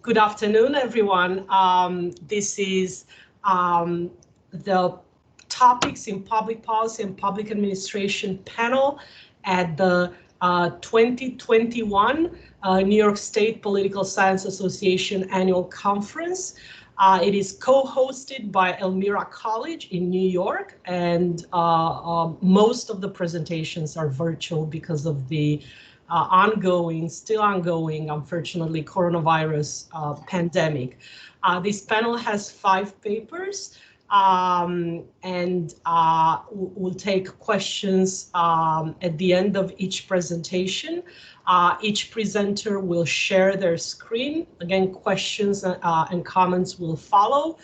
Good afternoon, everyone. This is the Topics in Public Policy and Public Administration panel at the 2021 New York State Political Science Association Annual Conference. It is co-hosted by Elmira College in New York, and most of the presentations are virtual because of the still ongoing, unfortunately, coronavirus pandemic. This panel has 5 papers, and we'll take questions at the end of each presentation. Each presenter will share their screen. Again, questions and comments will follow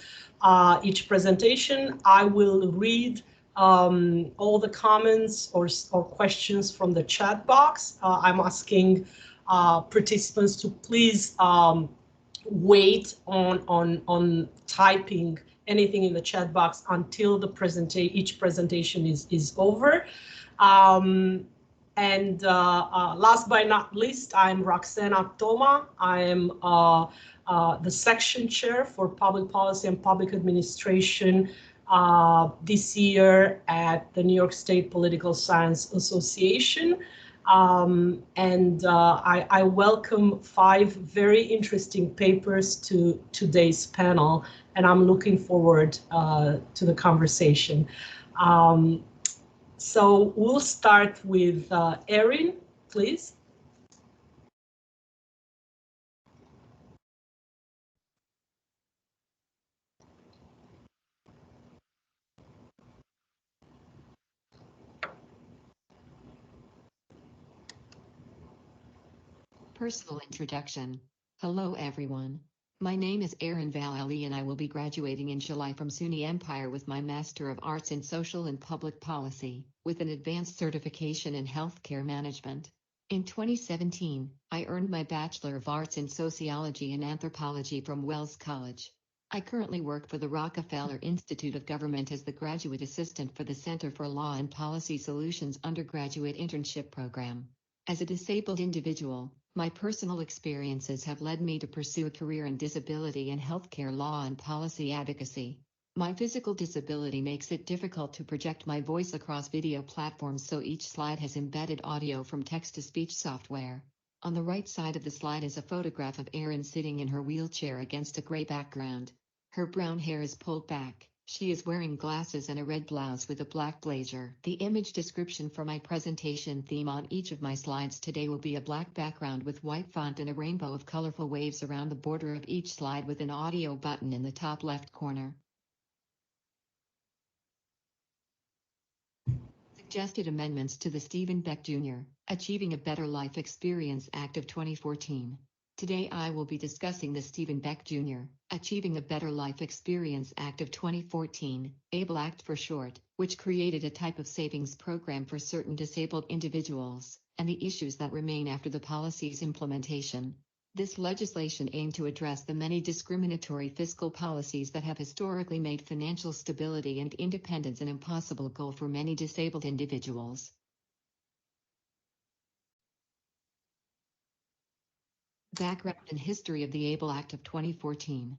each presentation. I will read all the comments or questions from the chat box. I'm asking participants to please wait on typing anything in the chat box until the each presentation is over. And last but not least, I'm Roxana Toma. I am the section chair for Public Policy and Public Administration this year at the New York State Political Science Association. I welcome 5 very interesting papers to today's panel, and I'm looking forward to the conversation. So we'll start with Erin, please. Personal introduction. Hello everyone. My name is Erin Vallely and I will be graduating in July from SUNY Empire with my Master of Arts in Social and Public Policy, with an advanced certification in Healthcare Management. In 2017, I earned my Bachelor of Arts in Sociology and Anthropology from Wells College. I currently work for the Rockefeller Institute of Government as the Graduate Assistant for the Center for Law and Policy Solutions Undergraduate Internship Program. As a disabled individual, my personal experiences have led me to pursue a career in disability and healthcare law and policy advocacy. My physical disability makes it difficult to project my voice across video platforms, so each slide has embedded audio from text-to-speech software. On the right side of the slide is a photograph of Erin sitting in her wheelchair against a gray background. Her brown hair is pulled back. She is wearing glasses and a red blouse with a black blazer. The image description for my presentation theme on each of my slides today will be a black background with white font and a rainbow of colorful waves around the border of each slide, with an audio button in the top left corner. Suggested amendments to the Stephen Beck Jr. Achieving a Better Life Experience Act of 2014. Today I will be discussing the Stephen Beck Jr. Achieving a Better Life Experience Act of 2014, ABLE Act for short, which created a type of savings program for certain disabled individuals, and the issues that remain after the policy's implementation. This legislation aimed to address the many discriminatory fiscal policies that have historically made financial stability and independence an impossible goal for many disabled individuals. Background and history of the ABLE Act of 2014.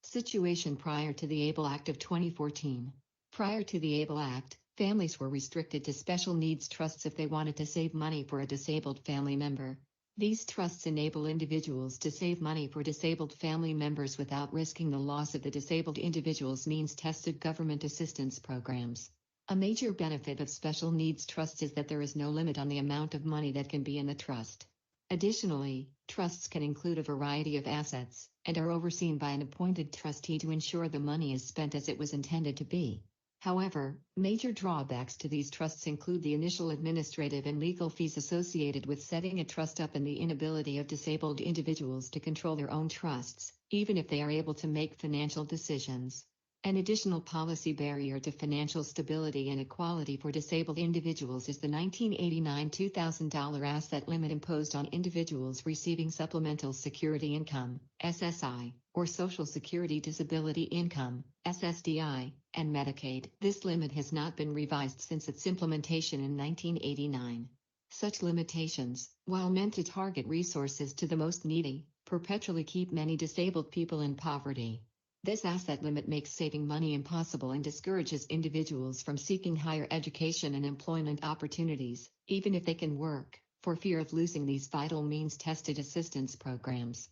Situation prior to the ABLE Act of 2014. Prior to the ABLE Act, families were restricted to special needs trusts if they wanted to save money for a disabled family member. These trusts enable individuals to save money for disabled family members without risking the loss of the disabled individual's means-tested government assistance programs. A major benefit of special needs trusts is that there is no limit on the amount of money that can be in the trust. Additionally, trusts can include a variety of assets, and are overseen by an appointed trustee to ensure the money is spent as it was intended to be. However, major drawbacks to these trusts include the initial administrative and legal fees associated with setting a trust up and the inability of disabled individuals to control their own trusts, even if they are able to make financial decisions. An additional policy barrier to financial stability and equality for disabled individuals is the $1989 $2,000 asset limit imposed on individuals receiving Supplemental Security Income, SSI, or Social Security Disability Income, SSDI, and Medicaid. This limit has not been revised since its implementation in 1989. Such limitations, while meant to target resources to the most needy, perpetually keep many disabled people in poverty. This asset limit makes saving money impossible and discourages individuals from seeking higher education and employment opportunities, even if they can work, for fear of losing these vital means-tested assistance programs.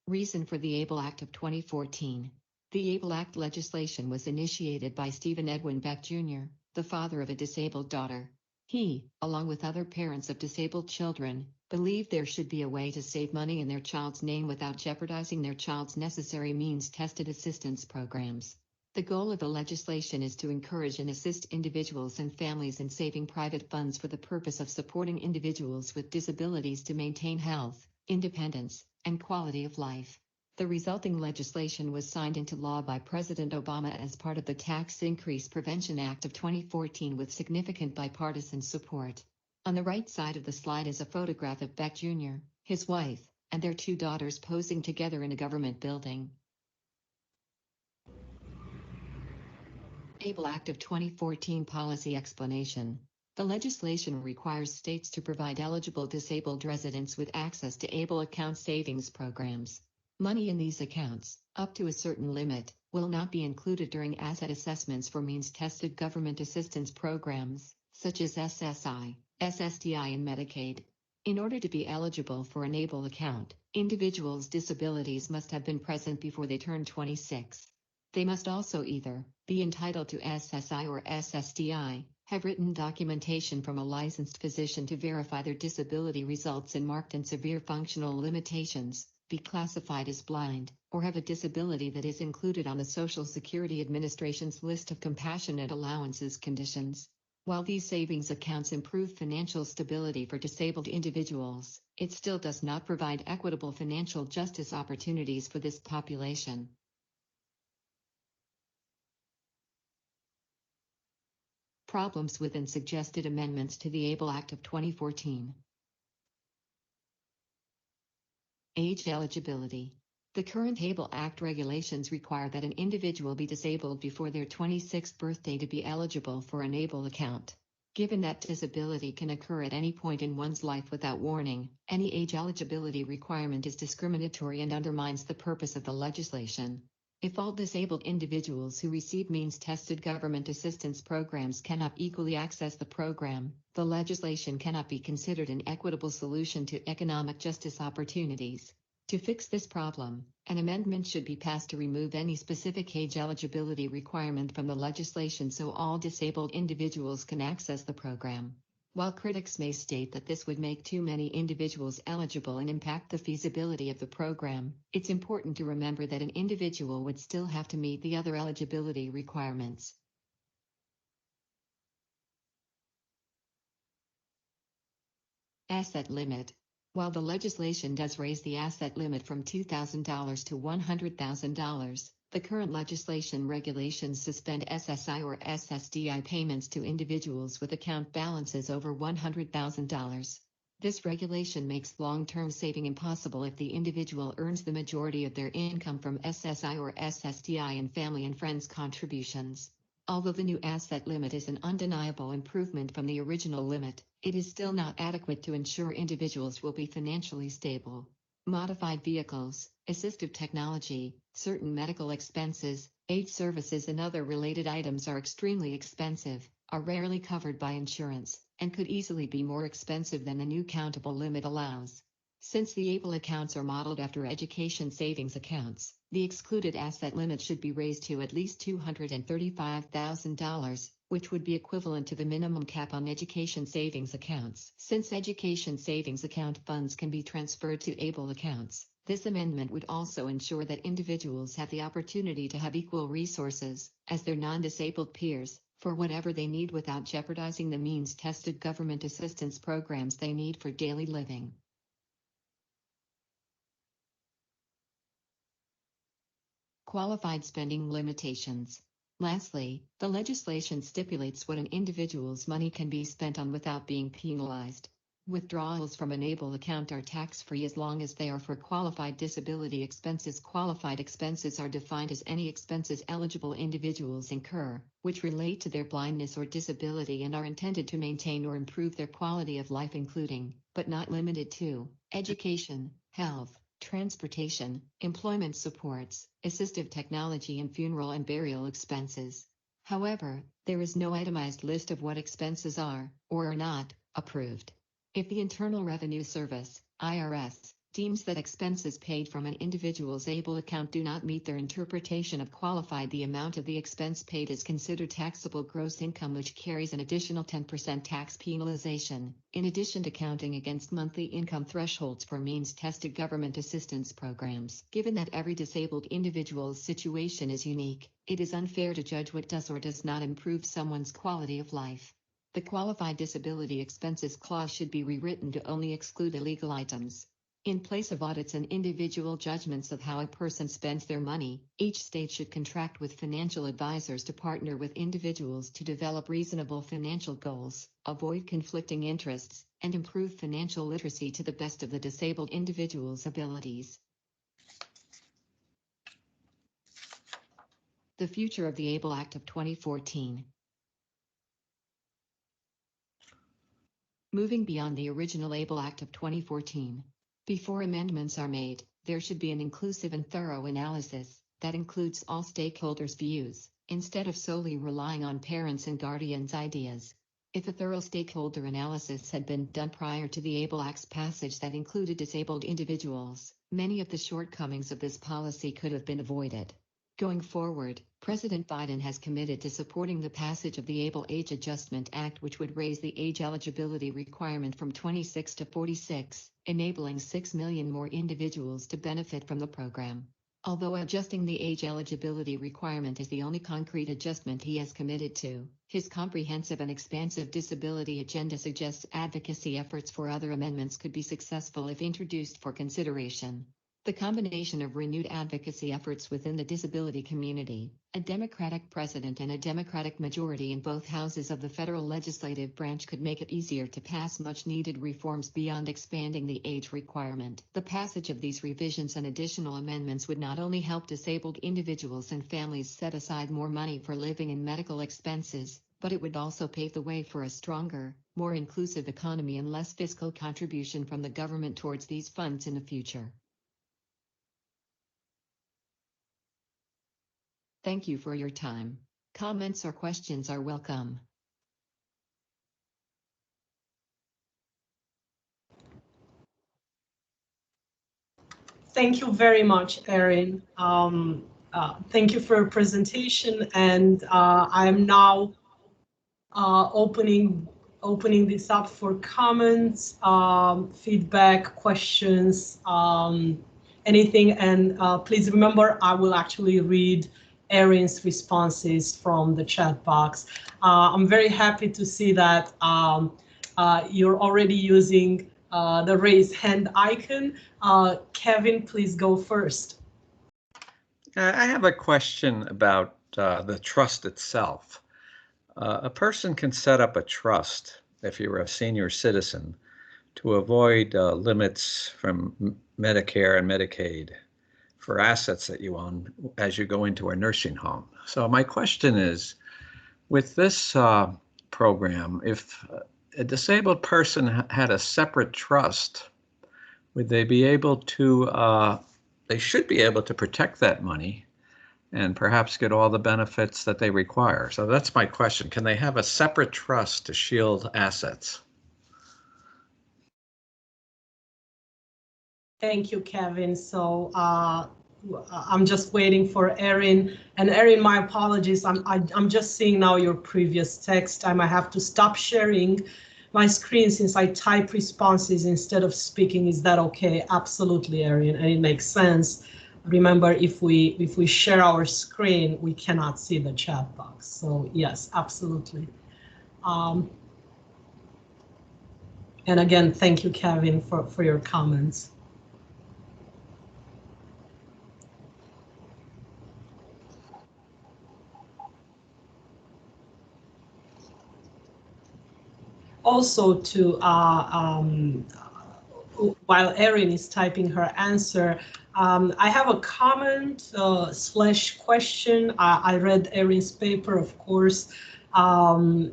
Reason for the ABLE Act of 2014. The ABLE Act legislation was initiated by Stephen Edwin Beck Jr., the father of a disabled daughter. He, along with other parents of disabled children, believed there should be a way to save money in their child's name without jeopardizing their child's necessary means-tested assistance programs. The goal of the legislation is to encourage and assist individuals and families in saving private funds for the purpose of supporting individuals with disabilities to maintain health, independence, and quality of life. The resulting legislation was signed into law by President Obama as part of the Tax Increase Prevention Act of 2014 with significant bipartisan support. On the right side of the slide is a photograph of Beck Jr., his wife, and their two daughters posing together in a government building. ABLE Act of 2014 Policy Explanation. The legislation requires states to provide eligible disabled residents with access to ABLE account savings programs. Money in these accounts, up to a certain limit, will not be included during asset assessments for means-tested government assistance programs, such as SSI, SSDI and Medicaid. In order to be eligible for an ABLE account, individuals' disabilities must have been present before they turn 26. They must also either be entitled to SSI or SSDI, have written documentation from a licensed physician to verify their disability results in marked and severe functional limitations, be classified as blind, or have a disability that is included on the Social Security Administration's list of compassionate allowances conditions. While these savings accounts improve financial stability for disabled individuals, it still does not provide equitable financial justice opportunities for this population. Problems with and suggested amendments to the ABLE Act of 2014. Age eligibility. The current ABLE Act regulations require that an individual be disabled before their 26th birthday to be eligible for an ABLE account. Given that disability can occur at any point in one's life without warning, any age eligibility requirement is discriminatory and undermines the purpose of the legislation. If all disabled individuals who receive means-tested government assistance programs cannot equally access the program, the legislation cannot be considered an equitable solution to economic justice opportunities. To fix this problem, an amendment should be passed to remove any specific age eligibility requirement from the legislation so all disabled individuals can access the program. While critics may state that this would make too many individuals eligible and impact the feasibility of the program, it's important to remember that an individual would still have to meet the other eligibility requirements. Asset limit. While the legislation does raise the asset limit from $2,000 to $100,000, the current legislation regulations suspend SSI or SSDI payments to individuals with account balances over $100,000. This regulation makes long-term saving impossible if the individual earns the majority of their income from SSI or SSDI and family and friends contributions. Although the new asset limit is an undeniable improvement from the original limit, it is still not adequate to ensure individuals will be financially stable. Modified vehicles, assistive technology, certain medical expenses, aid services and other related items are extremely expensive, are rarely covered by insurance, and could easily be more expensive than the new countable limit allows. Since the ABLE accounts are modeled after education savings accounts, the excluded asset limit should be raised to at least $235,000, which would be equivalent to the minimum cap on education savings accounts. Since education savings account funds can be transferred to ABLE accounts, this amendment would also ensure that individuals have the opportunity to have equal resources, as their non-disabled peers, for whatever they need without jeopardizing the means-tested government assistance programs they need for daily living. Qualified spending limitations. Lastly, the legislation stipulates what an individual's money can be spent on without being penalized. Withdrawals from an ABLE account are tax-free as long as they are for qualified disability expenses. Qualified expenses are defined as any expenses eligible individuals incur, which relate to their blindness or disability and are intended to maintain or improve their quality of life, including, but not limited to, education, health, transportation, employment supports, assistive technology, and funeral and burial expenses. However, there is no itemized list of what expenses are, or are not, approved. If the Internal Revenue Service, IRS, deems that expenses paid from an individual's ABLE account do not meet their interpretation of qualified, the amount of the expense paid is considered taxable gross income, which carries an additional 10% tax penalization, in addition to counting against monthly income thresholds for means-tested government assistance programs. Given that every disabled individual's situation is unique, it is unfair to judge what does or does not improve someone's quality of life. The Qualified Disability Expenses Clause should be rewritten to only exclude illegal items. In place of audits and individual judgments of how a person spends their money, each state should contract with financial advisors to partner with individuals to develop reasonable financial goals, avoid conflicting interests, and improve financial literacy to the best of the disabled individual's abilities. The future of the ABLE Act of 2014. Moving beyond the original ABLE Act of 2014. Before amendments are made, there should be an inclusive and thorough analysis that includes all stakeholders' views, instead of solely relying on parents' and guardians' ideas. If a thorough stakeholder analysis had been done prior to the ABLE Act's passage that included disabled individuals, many of the shortcomings of this policy could have been avoided. Going forward, President Biden has committed to supporting the passage of the ABLE Age Adjustment Act, which would raise the age eligibility requirement from 26 to 46, enabling 6 million more individuals to benefit from the program. Although adjusting the age eligibility requirement is the only concrete adjustment he has committed to, his comprehensive and expansive disability agenda suggests advocacy efforts for other amendments could be successful if introduced for consideration. The combination of renewed advocacy efforts within the disability community, a Democratic president and a Democratic majority in both houses of the federal legislative branch could make it easier to pass much-needed reforms beyond expanding the age requirement. The passage of these revisions and additional amendments would not only help disabled individuals and families set aside more money for living and medical expenses, but it would also pave the way for a stronger, more inclusive economy and less fiscal contribution from the government towards these funds in the future. Thank you for your time. Comments or questions are welcome. Thank you very much, Erin. Thank you for your presentation, and I am now opening this up for comments, feedback, questions, anything. And please remember, I will actually read Erin's responses from the chat box. I'm very happy to see that you're already using the raise hand icon. Kevin, please go first. I have a question about the trust itself. A person can set up a trust, if you're a senior citizen, to avoid limits from Medicare and Medicaid for assets that you own as you go into a nursing home. So my question is, with this program, if a disabled person had a separate trust, would they be able to, they should be able to protect that money and perhaps get all the benefits that they require? So that's my question. Can they have a separate trust to shield assets? Thank you, Kevin. So I'm just waiting for Erin. And Erin, my apologies. I'm just seeing now your previous text. I might have to stop sharing my screen since I type responses instead of speaking. Is that okay? Absolutely, Erin, and it makes sense. Remember, if we share our screen, we cannot see the chat box. So yes, absolutely. And again, thank you, Kevin, for your comments. also to, while Erin is typing her answer, I have a comment slash question. I read Erin's paper, of course, while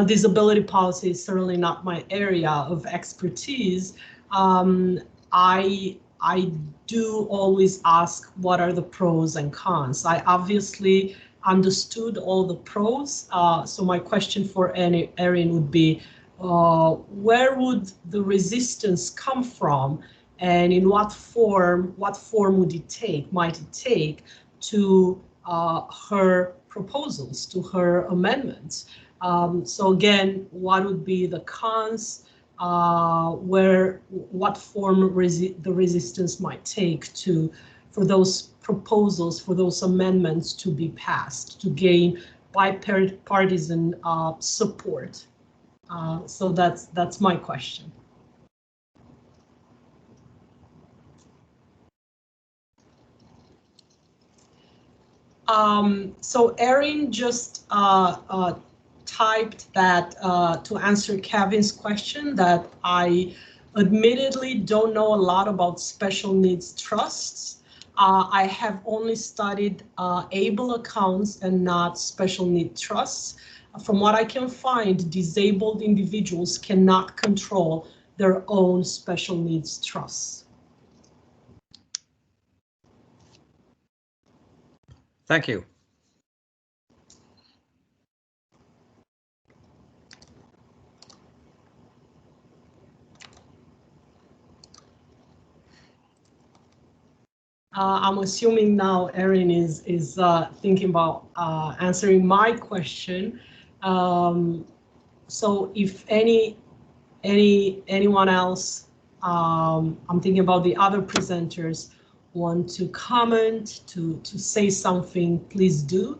disability policy is certainly not my area of expertise, I do always ask what are the pros and cons. I obviously understood all the pros, so my question for Erin would be, where would the resistance come from, and in what form would it take, might it take, to her proposals, to her amendments? So again, what would be the cons, what form the resistance might take for those proposals, for those amendments to be passed, to gain bipartisan support. So that's my question. So Erin just typed that to answer Kevin's question, that I admittedly don't know a lot about special needs trusts. I have only studied ABLE accounts and not special need trusts. From what I can find, disabled individuals cannot control their own special needs trusts. Thank you. I'm assuming now Erin is thinking about answering my question. So if anyone else, I'm thinking about the other presenters, want to comment, to say something, please do.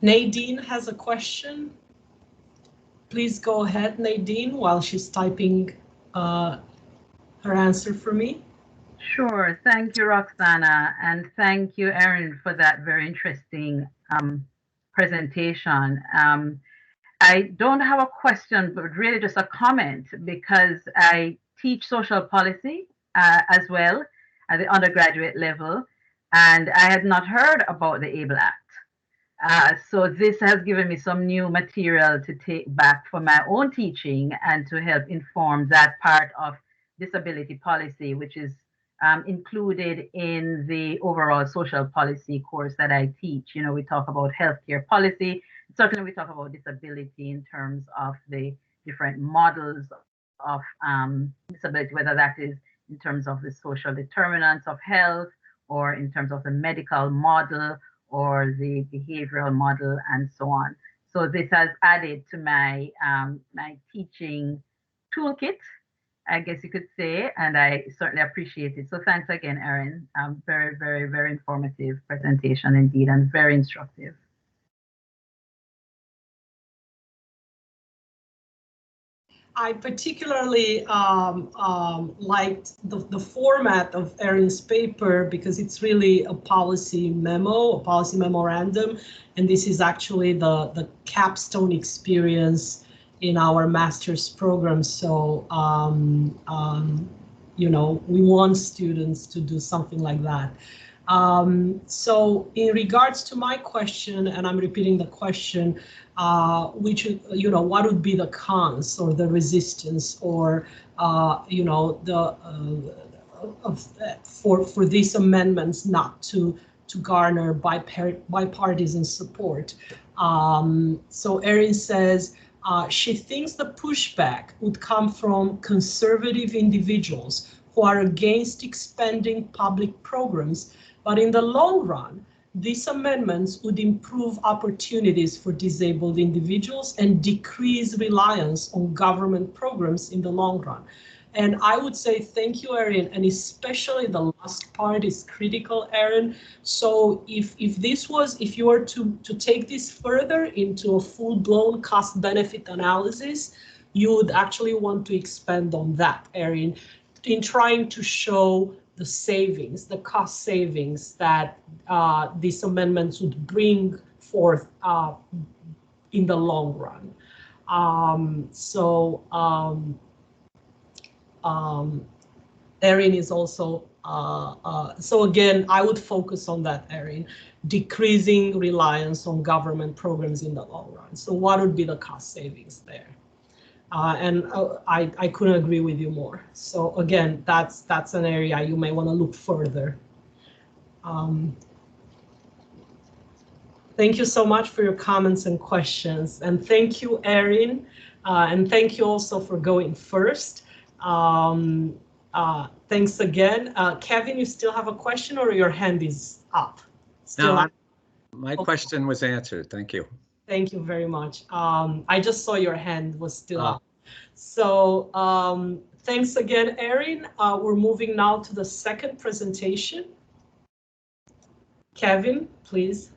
Nadine has a question. Please go ahead, Nadine, while she's typing her answer for me. Sure. Thank you, Roxana, and thank you, Erin, for that very interesting presentation. I don't have a question, but really just a comment, because I teach social policy as well at the undergraduate level, and I had not heard about the ABLE Act. So this has given me some new material to take back for my own teaching and to help inform that part of disability policy, which is included in the overall social policy course that I teach. You know, we talk about healthcare policy. Certainly we talk about disability in terms of the different models of disability, whether that is in terms of the social determinants of health, or in terms of the medical model, or the behavioral model, and so on. So this has added to my my teaching toolkit, I guess you could say, and I certainly appreciate it. So thanks again, Erin. Very, very, very informative presentation indeed, and very instructive. I particularly liked the format of Erin's paper, because it's really a policy memo, a policy memorandum, and this is actually the capstone experience in our master's program. So, you know, we want students to do something like that. So in regards to my question, and I'm repeating the question, which, you know, what would be the cons or the resistance, or, you know, for these amendments not to garner bipartisan support. So Erin says she thinks the pushback would come from conservative individuals who are against expanding public programs, but in the long run, these amendments would improve opportunities for disabled individuals and decrease reliance on government programs in the long run. And I would say thank you, Erin, and especially the last part is critical, Erin. So if you were to take this further into a full-blown cost-benefit analysis, you would actually want to expand on that, Erin, in trying to show the savings, the cost savings that these amendments would bring forth in the long run. Erin is also, so again, I would focus on that, Erin, decreasing reliance on government programs in the long run. So what would be the cost savings there? I couldn't agree with you more. So again, that's an area you may want to look further. Thank you so much for your comments and questions. And thank you, Erin. And thank you also for going first. Thanks again. Kevin, you still have a question or your hand is up? Still No, up? my question was answered. Thank you. Thank you very much. I just saw your hand was still up. So thanks again, Erin. We're moving now to the second presentation. Kevin, please.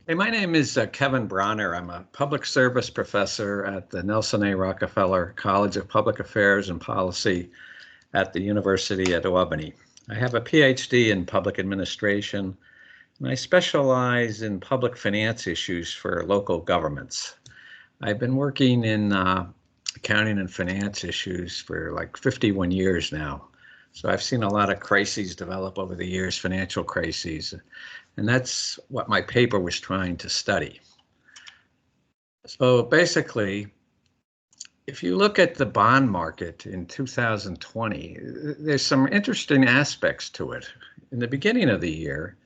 Hey, my name is Kevin Bronner. I'm a public service professor at the Nelson A. Rockefeller College of Public Affairs and Policy at the University at Albany. I have a PhD in public administration, and I specialize in public finance issues for local governments. I've been working in accounting and finance issues for like 51 years now. So I've seen a lot of crises develop over the years, financial crises. And that's what my paper was trying to study. So basically, if you look at the bond market in 2020, there's some interesting aspects to it. In the beginning of the year,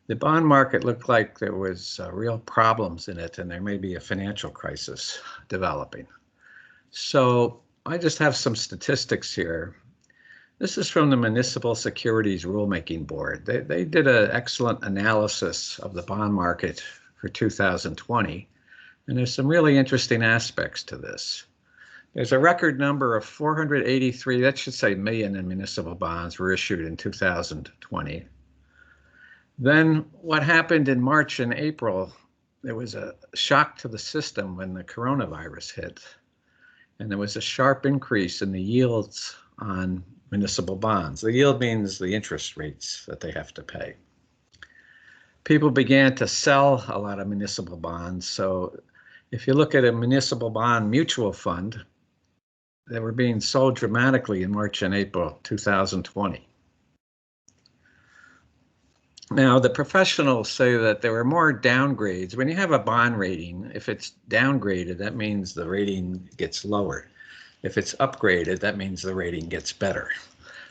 the bond market looked like there was real problems in it and there may be a financial crisis developing. So I just have some statistics here. This is from the Municipal Securities Rulemaking Board. They did an excellent analysis of the bond market for 2020, and there's some really interesting aspects to this. There's a record number of 483, that should say million, in municipal bonds were issued in 2020. Then what happened in March and April, there was a shock to the system when the coronavirus hit, and there was a sharp increase in the yields on municipal bonds. The yield means the interest rates that they have to pay. People began to sell a lot of municipal bonds. So if you look at a municipal bond mutual fund, they were being sold dramatically in March and April 2020. Now, the professionals say that there were more downgrades. When you have a bond rating, if it's downgraded, that means the rating gets lower. If it's upgraded, that means the rating gets better.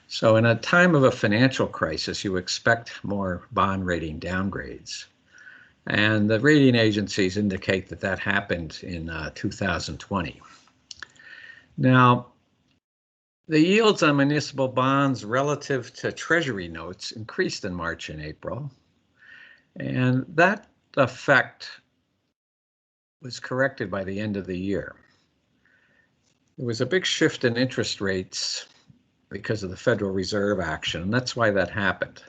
So in a time of a financial crisis, you expect more bond rating downgrades. And the rating agencies indicate that that happened in 2020. Now, the yields on municipal bonds relative to Treasury notes increased in March and April. And that effect was corrected by the end of the year. There was a big shift in interest rates because of the Federal Reserve action, and that's why that happened.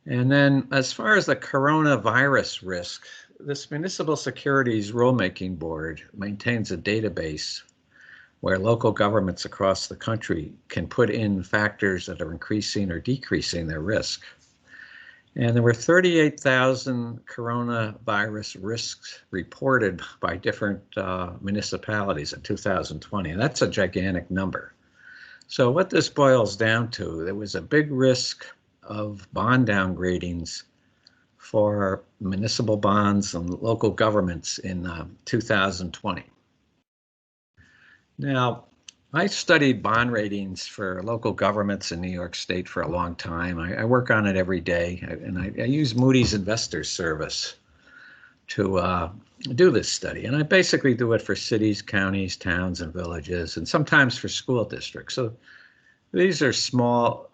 And then as far as the coronavirus risk, this Municipal Securities Rulemaking Board maintains a database where local governments across the country can put in factors that are increasing or decreasing their risk. And there were 38,000 coronavirus risks reported by different municipalities in 2020. And that's a gigantic number. So what this boils down to, there was a big risk of bond downgradings for municipal bonds and local governments in 2020. Now, I studied bond ratings for local governments in New York State for a long time. I work on it every day, and I use Moody's Investors Service to do this study. And I basically do it for cities, counties, towns, and villages, and sometimes for school districts. So these are smaller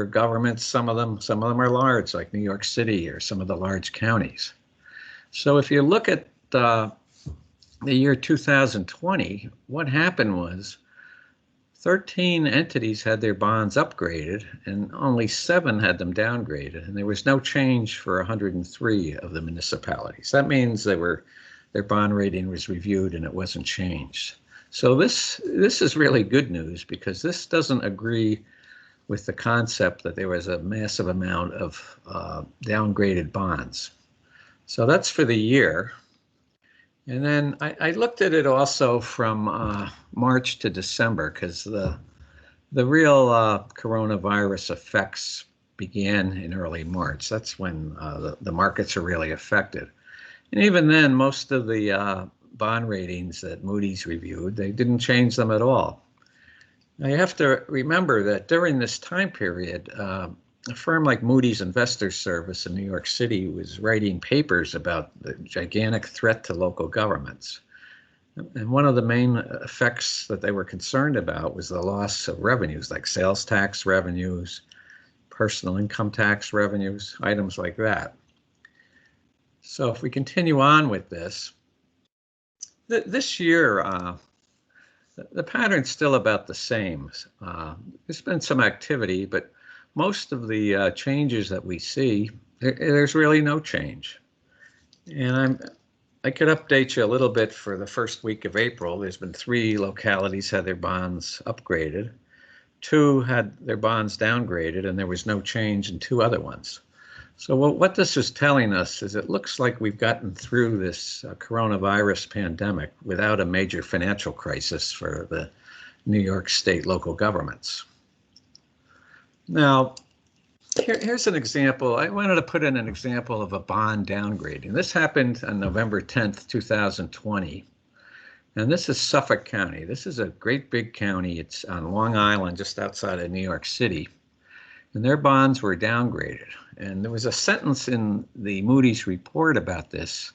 governments. Some of them are large, like New York City or some of the large counties. So if you look at the year 2020, what happened was 13 entities had their bonds upgraded and only 7 had them downgraded, and there was no change for 103 of the municipalities. That means their bond rating was reviewed and it wasn't changed. So this is really good news, because this doesn't agree with the concept that there was a massive amount of downgraded bonds. So that's for the year. And then I looked at it also from March to December, because the real coronavirus effects began in early March. That's when the markets are really affected. And even then, most of the bond ratings that Moody's reviewed, they didn't change them at all. Now you have to remember that during this time period, a firm like Moody's Investors Service in New York City was writing papers about the gigantic threat to local governments. And one of the main effects that they were concerned about was the loss of revenues, like sales tax revenues, personal income tax revenues, items like that. So if we continue on with this, this year, the pattern's still about the same. There's been some activity, but most of the changes that we see, there's really no change. And I could update you a little bit for the first week of April. There's been 3 localities had their bonds upgraded, 2 had their bonds downgraded, and there was no change in 2 other ones. So what this is telling us is it looks like we've gotten through this coronavirus pandemic without a major financial crisis for the New York State local governments. Now, here's an example. I wanted to put in an example of a bond downgrading. This happened on November 10th, 2020. And this is Suffolk County. This is a great big county. It's on Long Island, just outside of New York City. And their bonds were downgraded. And there was a sentence in the Moody's report about this.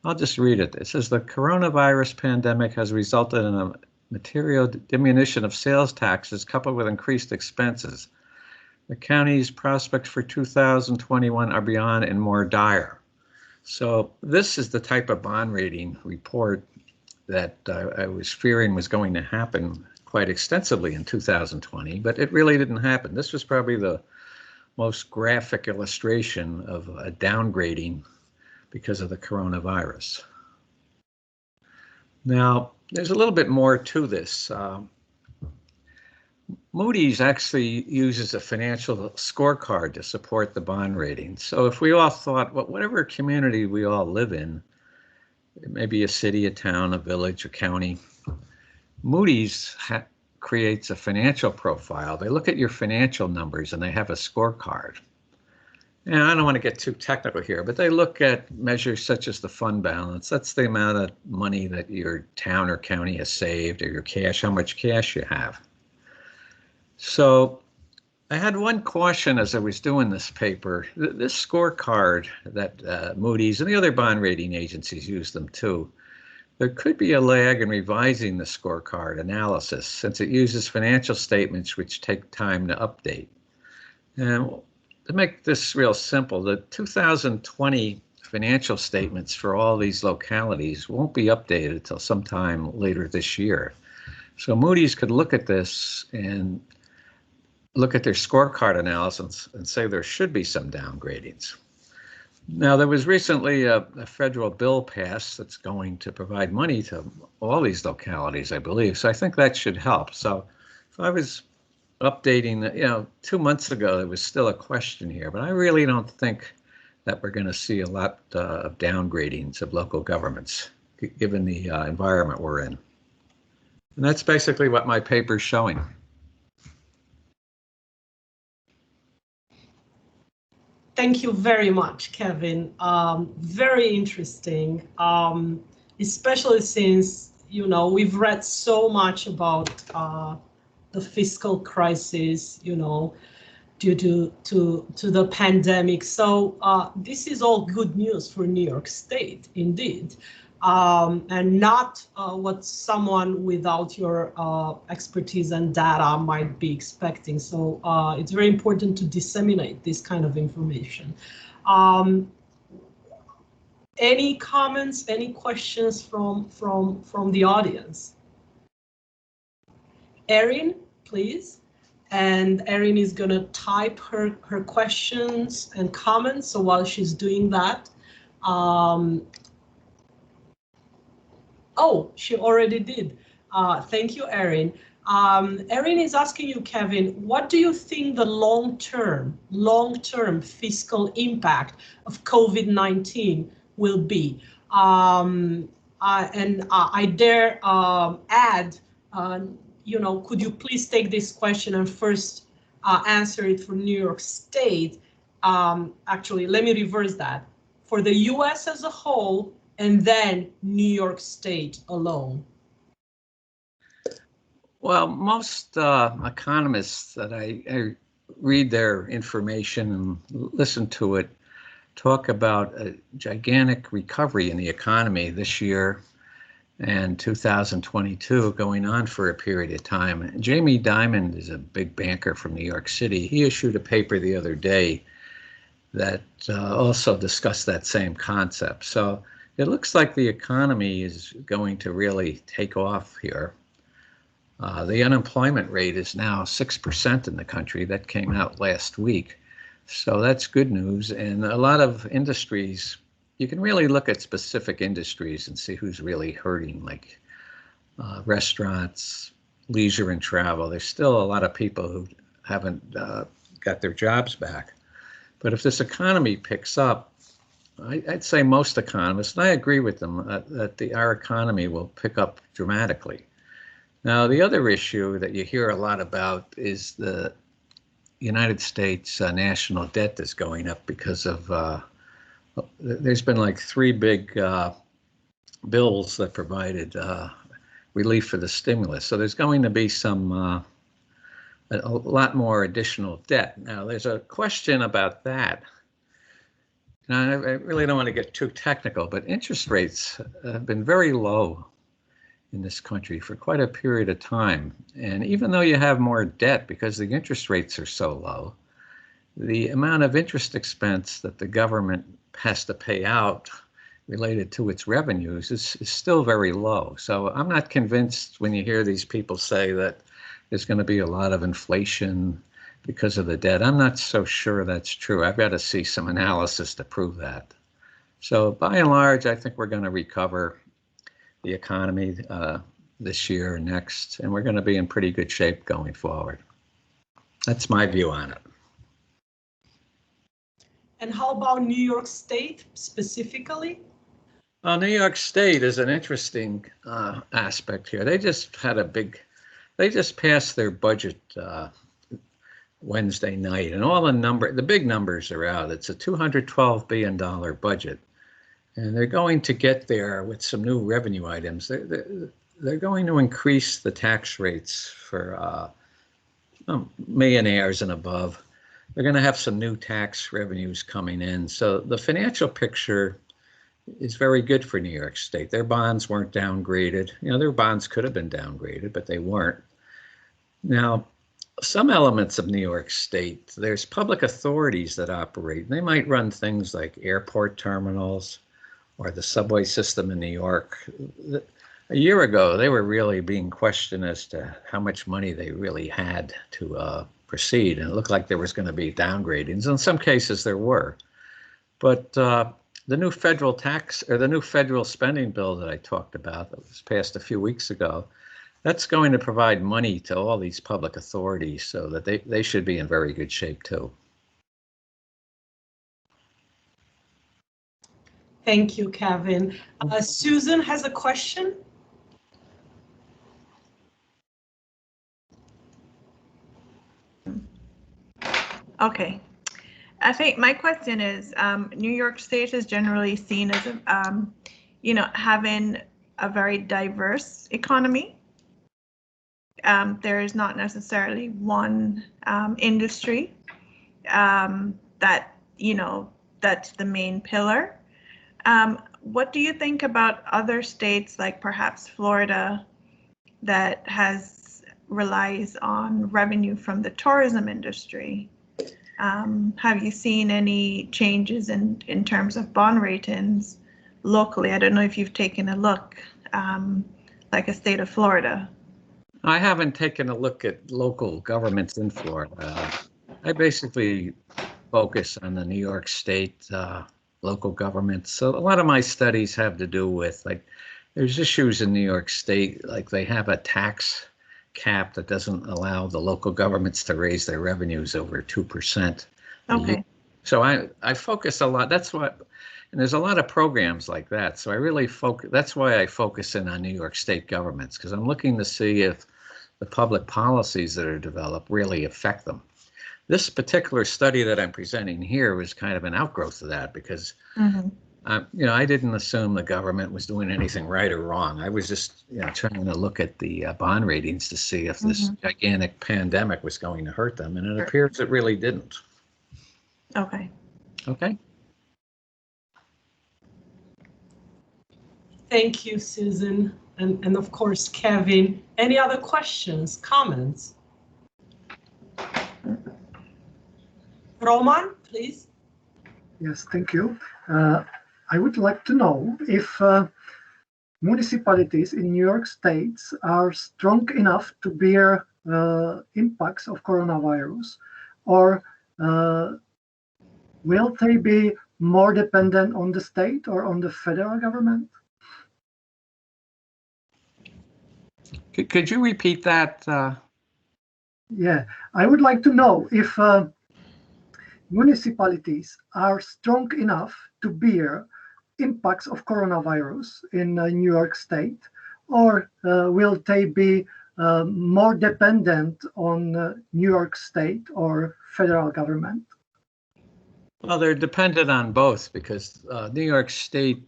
I'll just read it. It says, the coronavirus pandemic has resulted in a material diminution of sales taxes coupled with increased expenses. The county's prospects for 2021 are beyond and more dire. So this is the type of bond rating report that I was fearing was going to happen quite extensively in 2020, but it really didn't happen. This was probably the most graphic illustration of a downgrading because of the coronavirus. Now, there's a little bit more to this. Moody's actually uses a financial scorecard to support the bond rating. So if we all thought, well, whatever community we all live in, it may be a city, a town, a village, a county, Moody's creates a financial profile. They look at your financial numbers and they have a scorecard. And I don't want to get too technical here, but they look at measures such as the fund balance. That's the amount of money that your town or county has saved, or your cash, how much cash you have. So I had one caution as I was doing this paper. This scorecard that Moody's and the other bond rating agencies use them too. There could be a lag in revising the scorecard analysis since it uses financial statements which take time to update. And to make this real simple, the 2020 financial statements for all these localities won't be updated until sometime later this year. So Moody's could look at this and look at their scorecard analysis and say there should be some downgradings. Now, there was recently a federal bill passed that's going to provide money to all these localities, I believe. So I think that should help. So if I was updating, 2 months ago, there was still a question here, but I really don't think that we're going to see a lot of downgradings of local governments, given the environment we're in. And that's basically what my paper's showing. Thank you very much, Kevin. Very interesting, especially since, we've read so much about the fiscal crisis, due to the pandemic. So this is all good news for New York State, indeed. And not what someone without your expertise and data might be expecting. So it's very important to disseminate this kind of information. Any comments, any questions from the audience? Erin, please. And Erin is going to type her questions and comments. So while she's doing that, oh, she already did. Thank you, Erin. Erin is asking you, Kevin, what do you think the long-term fiscal impact of COVID-19 will be? And I dare add, you know, could you please take this question and first answer it for New York State? Actually, let me reverse that. For the US as a whole, and then New York State alone. Well, most economists that I read their information and listen to it talk about a gigantic recovery in the economy this year and 2022 going on for a period of time. Jamie Dimon is a big banker from New York City. He issued a paper the other day that also discussed that same concept. So it looks like the economy is going to really take off here. The unemployment rate is now 6% in the country. That came out last week. So that's good news. And a lot of industries, you can really look at specific industries and see who's really hurting, like restaurants, leisure and travel. There's still a lot of people who haven't got their jobs back. But if this economy picks up, I'd say most economists, and I agree with them, that our economy will pick up dramatically. Now, the other issue that you hear a lot about is the United States national debt is going up because of, there's been like 3 big bills that provided relief for the stimulus. So there's going to be some, a lot more additional debt. Now, there's a question about that. Now, I really don't want to get too technical, but interest rates have been very low in this country for quite a period of time. And even though you have more debt because the interest rates are so low, the amount of interest expense that the government has to pay out related to its revenues is still very low. So I'm not convinced when you hear these people say that there's going to be a lot of inflation because of the debt. I'm not so sure that's true. I've got to see some analysis to prove that. So by and large, I think we're going to recover the economy this year and next, and we're going to be in pretty good shape going forward. That's my view on it. And how about New York State specifically? Well, New York State is an interesting aspect here. They just passed their budget Wednesday night, and all the big numbers are out. It's a $212 billion budget, and they're going to get there with some new revenue items. They're going to increase the tax rates for millionaires and above. They're going to have some new tax revenues coming in. So the financial picture is very good for New York State. Their bonds weren't downgraded. You know, their bonds could have been downgraded, but they weren't. Now, some elements of New York State, there's public authorities that operate. They might run things like airport terminals or the subway system in New York. A year ago, they were really being questioned as to how much money they really had to proceed, and it looked like there was going to be downgradings. In some cases, there were. But the new federal tax, or the new federal spending bill that I talked about that was passed a few weeks ago, that's going to provide money to all these public authorities so that they should be in very good shape too. Thank you, Kevin. Susan has a question. Okay. I think my question is, New York State is generally seen as, having a very diverse economy. There is not necessarily one industry that, that's the main pillar. What do you think about other states like perhaps Florida that relies on revenue from the tourism industry? Have you seen any changes in terms of bond ratings locally? I don't know if you've taken a look, like a state of Florida. I haven't taken a look at local governments in Florida. I basically focus on the New York State local government. So a lot of my studies have to do with, like, there's issues in New York State, like they have a tax cap that doesn't allow the local governments to raise their revenues over 2%. Okay. So I focus a lot. That's what, and there's a lot of programs like that. So I really focus, that's why I focus in on New York State governments, because I'm looking to see if the public policies that are developed really affect them. This particular study that I'm presenting here was kind of an outgrowth of that, because I didn't assume the government was doing anything right or wrong. I was just trying to look at the bond ratings to see if this gigantic pandemic was going to hurt them, and it appears it really didn't. Okay. Okay. Thank you, Susan. And of course, Kevin. Any other questions, comments? Roman, please. Yes, thank you. I would like to know if municipalities in New York State are strong enough to bear impacts of coronavirus, or will they be more dependent on the state or on the federal government? Could you repeat that? Yeah, I would like to know if municipalities are strong enough to bear impacts of coronavirus in New York State, or will they be more dependent on New York State or federal government? Well, they're dependent on both, because New York State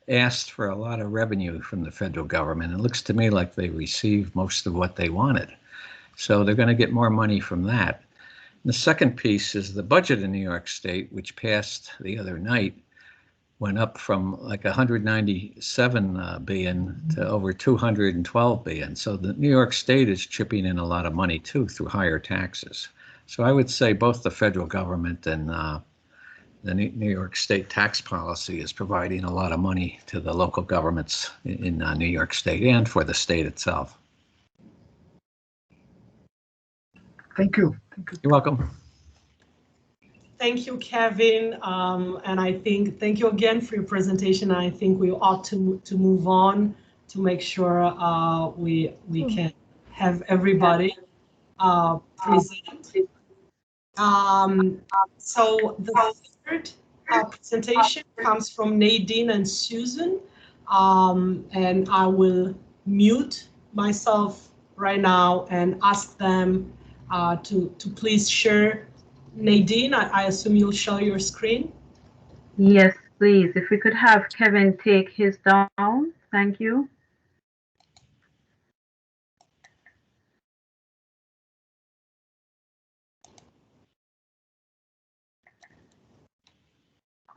asked for a lot of revenue from the federal government. It looks to me like they received most of what they wanted. So they're going to get more money from that. The second piece is the budget in New York State, which passed the other night, went up from like 197 billion to over 212 billion. So the New York State is chipping in a lot of money too through higher taxes. So I would say both the federal government and the New York State tax policy is providing a lot of money to the local governments in New York State and for the state itself. Thank you. Thank you. You're welcome. Thank you, Kevin. And I think, thank you again for your presentation. I think we ought to move on to make sure we can have everybody present. So the third presentation comes from Nadine and Susan, and I will mute myself right now and ask them to please share. Nadine, I assume you'll show your screen? Yes, please. If we could have Kevin take his down. Thank you.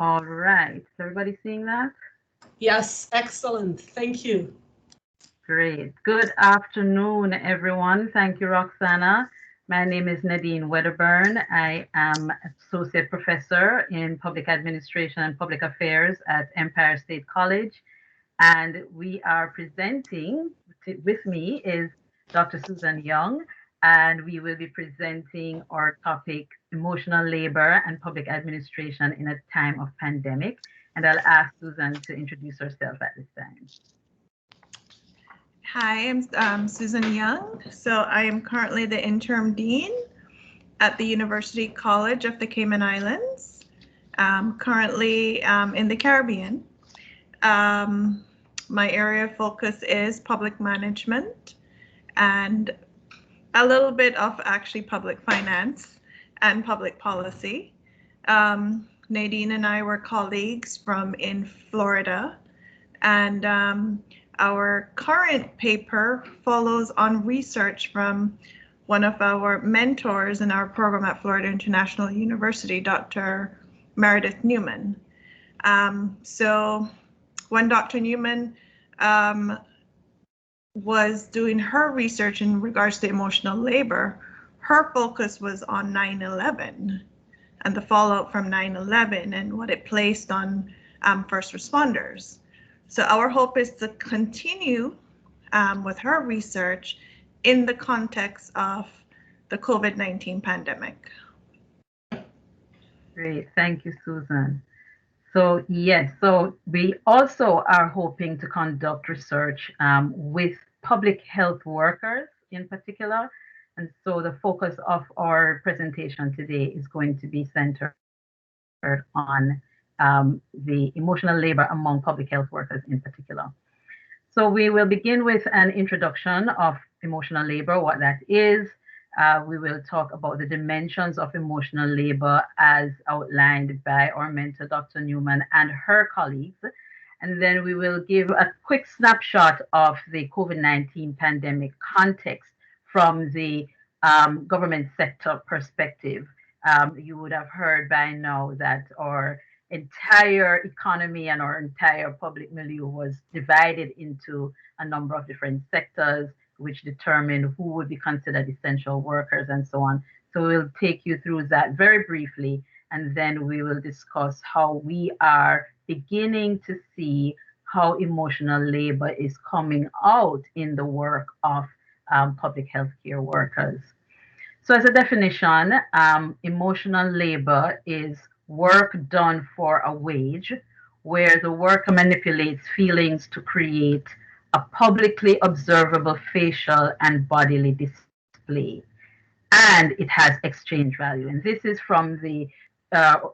All right. Is everybody seeing that? Yes, excellent. Thank you. Great. Good afternoon, everyone. Thank you, Roxana. My name is Nadine Wedderburn. I am Associate Professor in Public Administration and Public Affairs at Empire State College. And we are presenting, with me is Dr. Susan Young, and we will be presenting our topic, emotional labor and public administration in a time of pandemic. And I'll ask Susan to introduce herself at this time. Hi, I'm Susan Young. So I am currently the interim dean at the University College of the Cayman Islands, currently in the Caribbean. My area of focus is public management and a little bit of actually public finance and public policy. Nadine and I were colleagues from in Florida, and our current paper follows on research from one of our mentors in our program at Florida International University, Dr. Meredith Newman. So when Dr. Newman was doing her research in regards to emotional labor, her focus was on 9/11 and the fallout from 9/11 and what it placed on first responders. So our hope is to continue with her research in the context of the COVID-19 pandemic. Great, thank you, Susan. So yes, so we also are hoping to conduct research with public health workers in particular. And so the focus of our presentation today is going to be centered on the emotional labor among public health workers in particular. So we will begin with an introduction of emotional labor, what that is. We will talk about the dimensions of emotional labor as outlined by our mentor, Dr. Newman, and her colleagues. And then we will give a quick snapshot of the COVID-19 pandemic context from the government sector perspective. You would have heard by now that our entire economy and our entire public milieu was divided into a number of different sectors, which determine who would be considered essential workers and so on. So we'll take you through that very briefly, and then we will discuss how we are beginning to see how emotional labor is coming out in the work of public healthcare workers. So as a definition, emotional labor is work done for a wage, where the worker manipulates feelings to create a publicly observable facial and bodily display, and it has exchange value. And this is from the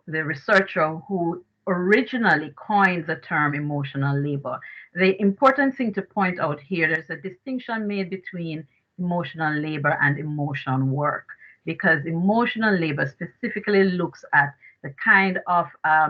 researcher who originally coined the term emotional labor. The important thing to point out here, there's a distinction made between emotional labor and emotion work, because emotional labor specifically looks at the kind of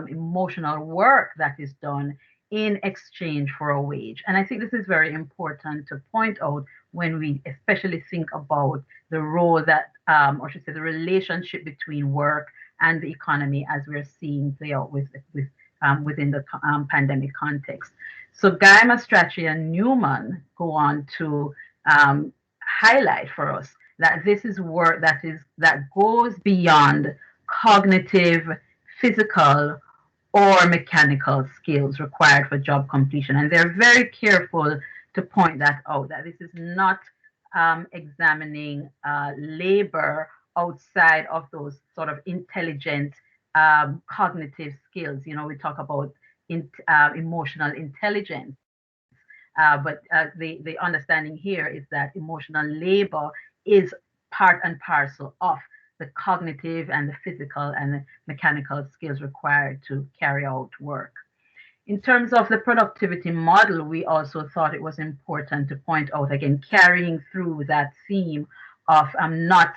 emotional work that is done in exchange for a wage. And I think this is very important to point out when we especially think about the role that, or I should say, the relationship between work and the economy as we're seeing play out within the pandemic context. So Guy Mastracchio and Newman go on to highlight for us that this is work that goes beyond cognitive, physical, or mechanical skills required for job completion. And they're very careful to point that out, that this is not examining labor outside of those sort of intelligent cognitive skills. You know, we talk about emotional intelligence, but the understanding here is that emotional labor is part and parcel of the cognitive and the physical and the mechanical skills required to carry out work. In terms of the productivity model, we also thought it was important to point out, again, carrying through that theme of not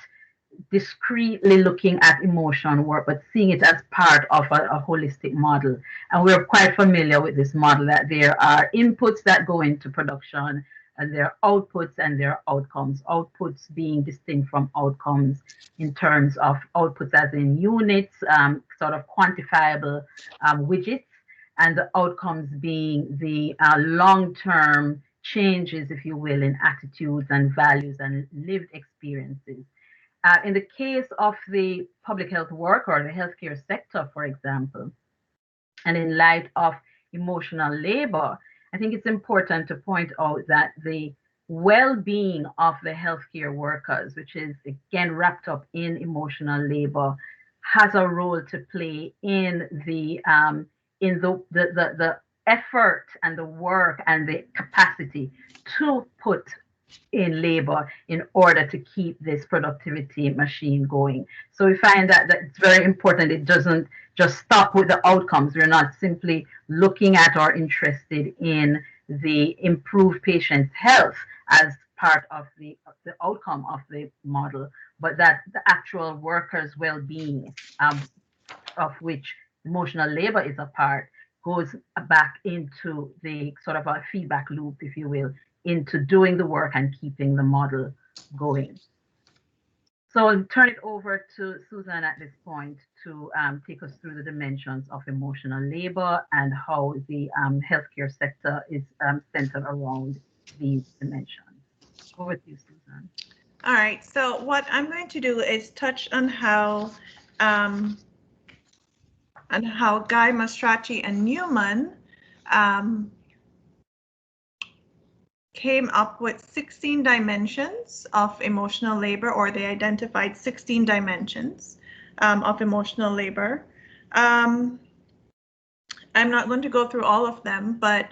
discretely looking at emotion work, but seeing it as part of a holistic model. And we're quite familiar with this model, that there are inputs that go into production, and there are outputs and there are outcomes. Outputs being distinct from outcomes in terms of outputs as in units, sort of quantifiable widgets, and the outcomes being the long-term changes, if you will, in attitudes and values and lived experiences. In the case of the public health worker or the healthcare sector, for example, and in light of emotional labor, I think it's important to point out that the well-being of the healthcare workers, which is again wrapped up in emotional labor, has a role to play in the effort and the work and the capacity to put in labor in order to keep this productivity machine going. So we find that it's very important. It doesn't just stop with the outcomes. We're not simply looking at or interested in the improved patient's health as part of the outcome of the model, but that the actual workers' well-being, of which emotional labor is a part, goes back into the sort of a feedback loop, if you will, into doing the work and keeping the model going. So I'll turn it over to Susan at this point to take us through the dimensions of emotional labor and how the healthcare sector is centered around these dimensions. Over to you, Susan. All right, so what I'm going to do is touch on how and how Guy Mastracci and Newman came up with 16 dimensions of emotional labor, or they identified 16 dimensions of emotional labor. I'm not going to go through all of them, but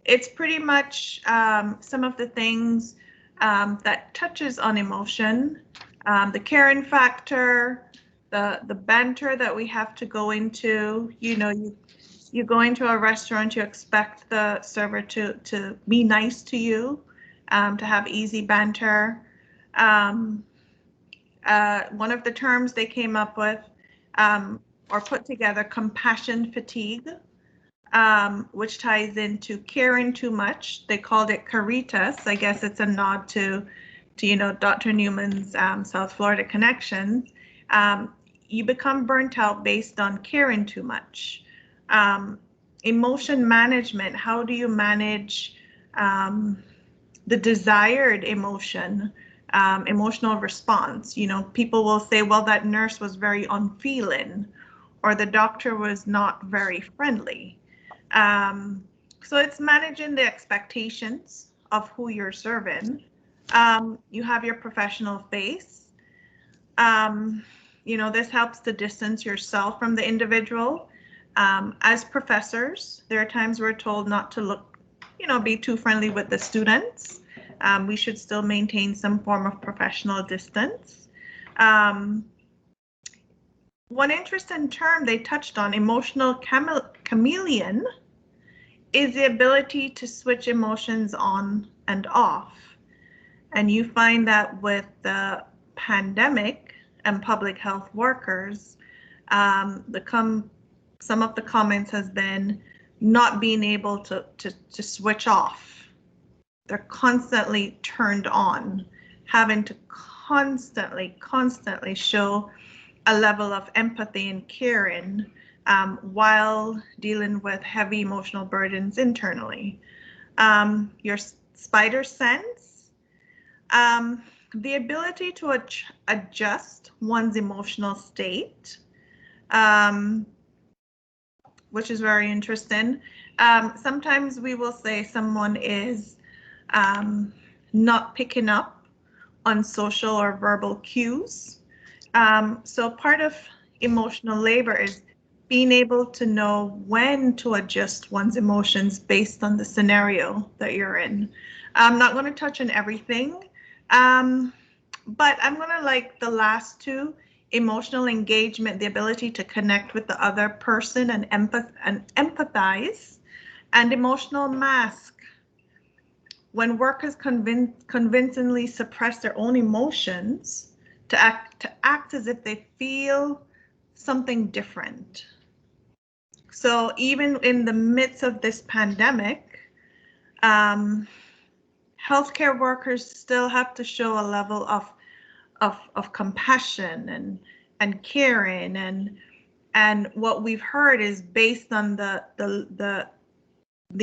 it's pretty much some of the things that touches on emotion, the caring factor, the banter that we have to go into. You know, you go into a restaurant, you expect the server to be nice to you, to have easy banter. One of the terms they came up with or put together, compassion fatigue, which ties into caring too much. They called it caritas. I guess it's a nod to you know, Dr. Newman's South Florida connections. You become burnt out based on caring too much. Emotion management, how do you manage the desired emotion, emotional response? You know, people will say, well, that nurse was very unfeeling, or the doctor was not very friendly. So it's managing the expectations of who you're serving. You have your professional face. You know, this helps to distance yourself from the individual. As professors, there are times we're told not to look, you know, be too friendly with the students. We should still maintain some form of professional distance. One interesting term they touched on, emotional chameleon, is the ability to switch emotions on and off. And you find that with the pandemic and public health workers, some of the comments has been not being able to switch off. They're constantly turned on, having to constantly show a level of empathy and caring while dealing with heavy emotional burdens internally. Your spider sense, the ability to adjust one's emotional state, which is very interesting. Sometimes we will say someone is not picking up on social or verbal cues. So part of emotional labor is being able to know when to adjust one's emotions based on the scenario that you're in. I'm not going to touch on everything, but I'm going to like the last two: emotional engagement, the ability to connect with the other person and empathize, and emotional mask, when workers convincingly suppress their own emotions to act as if they feel something different. So even in the midst of this pandemic, healthcare workers still have to show a level of compassion and caring, and what we've heard is based on the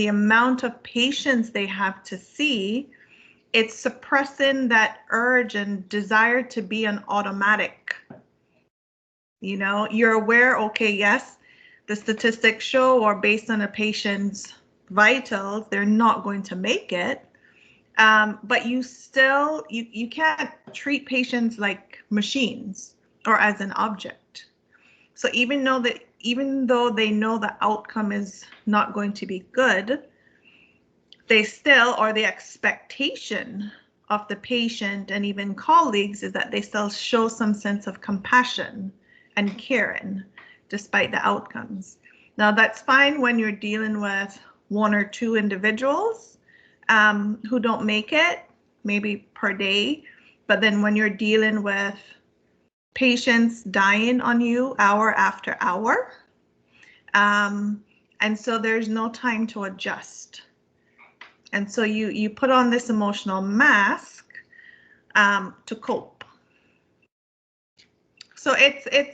amount of patients they have to see, it's suppressing that urge and desire to be an automatic. You know, you're aware, okay, yes, the statistics show, or based on a patient's vitals, they're not going to make it. But you still, you can't treat patients like machines or as an object. So even though they know the outcome is not going to be good, they still, or the expectation of the patient and even colleagues is that they still show some sense of compassion and caring despite the outcomes. Now that's fine when you're dealing with one or two individuals who don't make it, maybe per day, but then when you're dealing with patients dying on you hour after hour, and so there's no time to adjust. And so you put on this emotional mask to cope. So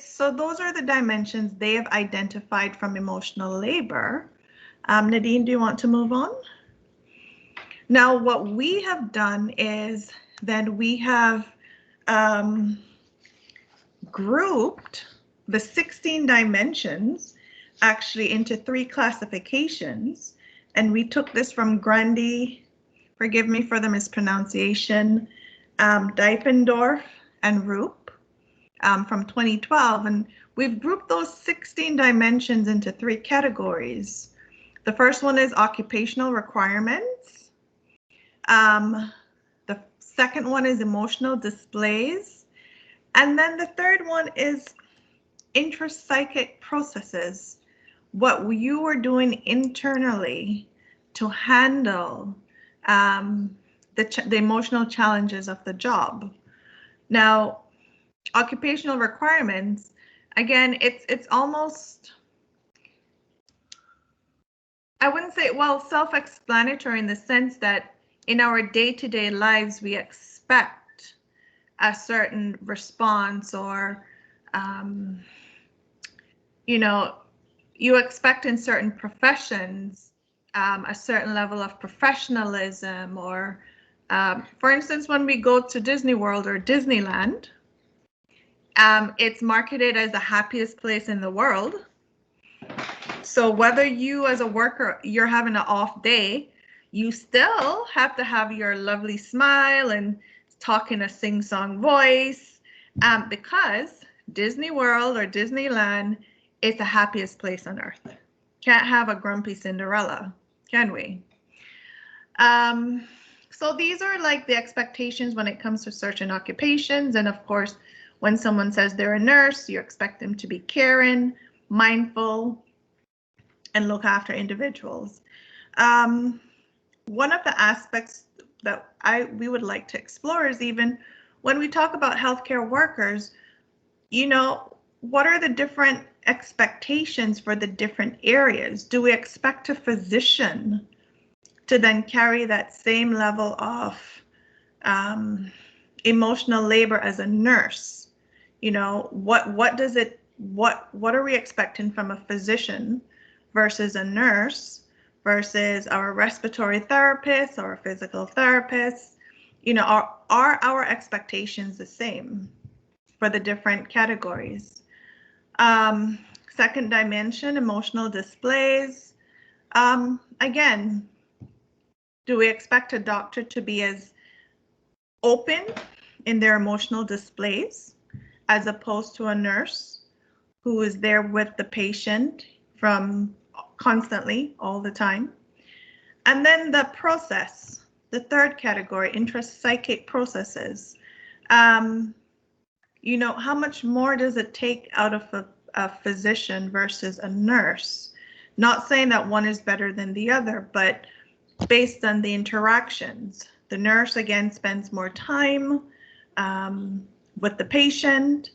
so those are the dimensions they have identified from emotional labor. Nadine, do you want to move on? Now, what we have done is that we have grouped the 16 dimensions actually into 3 classifications, and we took this from Grandi, forgive me for the mispronunciation, Diefendorf and Roop from 2012, and we've grouped those 16 dimensions into 3 categories. The first one is occupational requirements. The second one is emotional displays. And then the third one is intrapsychic processes, what you are doing internally to handle the emotional challenges of the job. Now, occupational requirements, again, it's almost, I wouldn't say, well, self-explanatory in the sense that in our day-to-day lives, we expect a certain response, or, you know, you expect in certain professions a certain level of professionalism, or, for instance, when we go to Disney World or Disneyland, it's marketed as the happiest place in the world. So whether you as a worker, you're having an off day, you still have to have your lovely smile and talk in a sing-song voice, because Disney World or Disneyland is the happiest place on earth. Can't have a grumpy Cinderella, can we? So these are like the expectations when it comes to certain occupations. And of course, when someone says they're a nurse, you expect them to be caring, mindful, and look after individuals. One of the aspects that we would like to explore is, even when we talk about healthcare workers, you know, what are the different expectations for the different areas? Do we expect a physician to then carry that same level of emotional labor as a nurse? You know, what are we expecting from a physician versus a nurse versus our respiratory therapists or physical therapists? You know, are our expectations the same for the different categories? Second dimension, emotional displays. Again, do we expect a doctor to be as open in their emotional displays as opposed to a nurse who is there with the patient from constantly all the time? And then the process, the third category, intrapsychic processes. You know, how much more does it take out of a physician versus a nurse? Not saying that one is better than the other, but based on the interactions. The nurse, again, spends more time with the patient,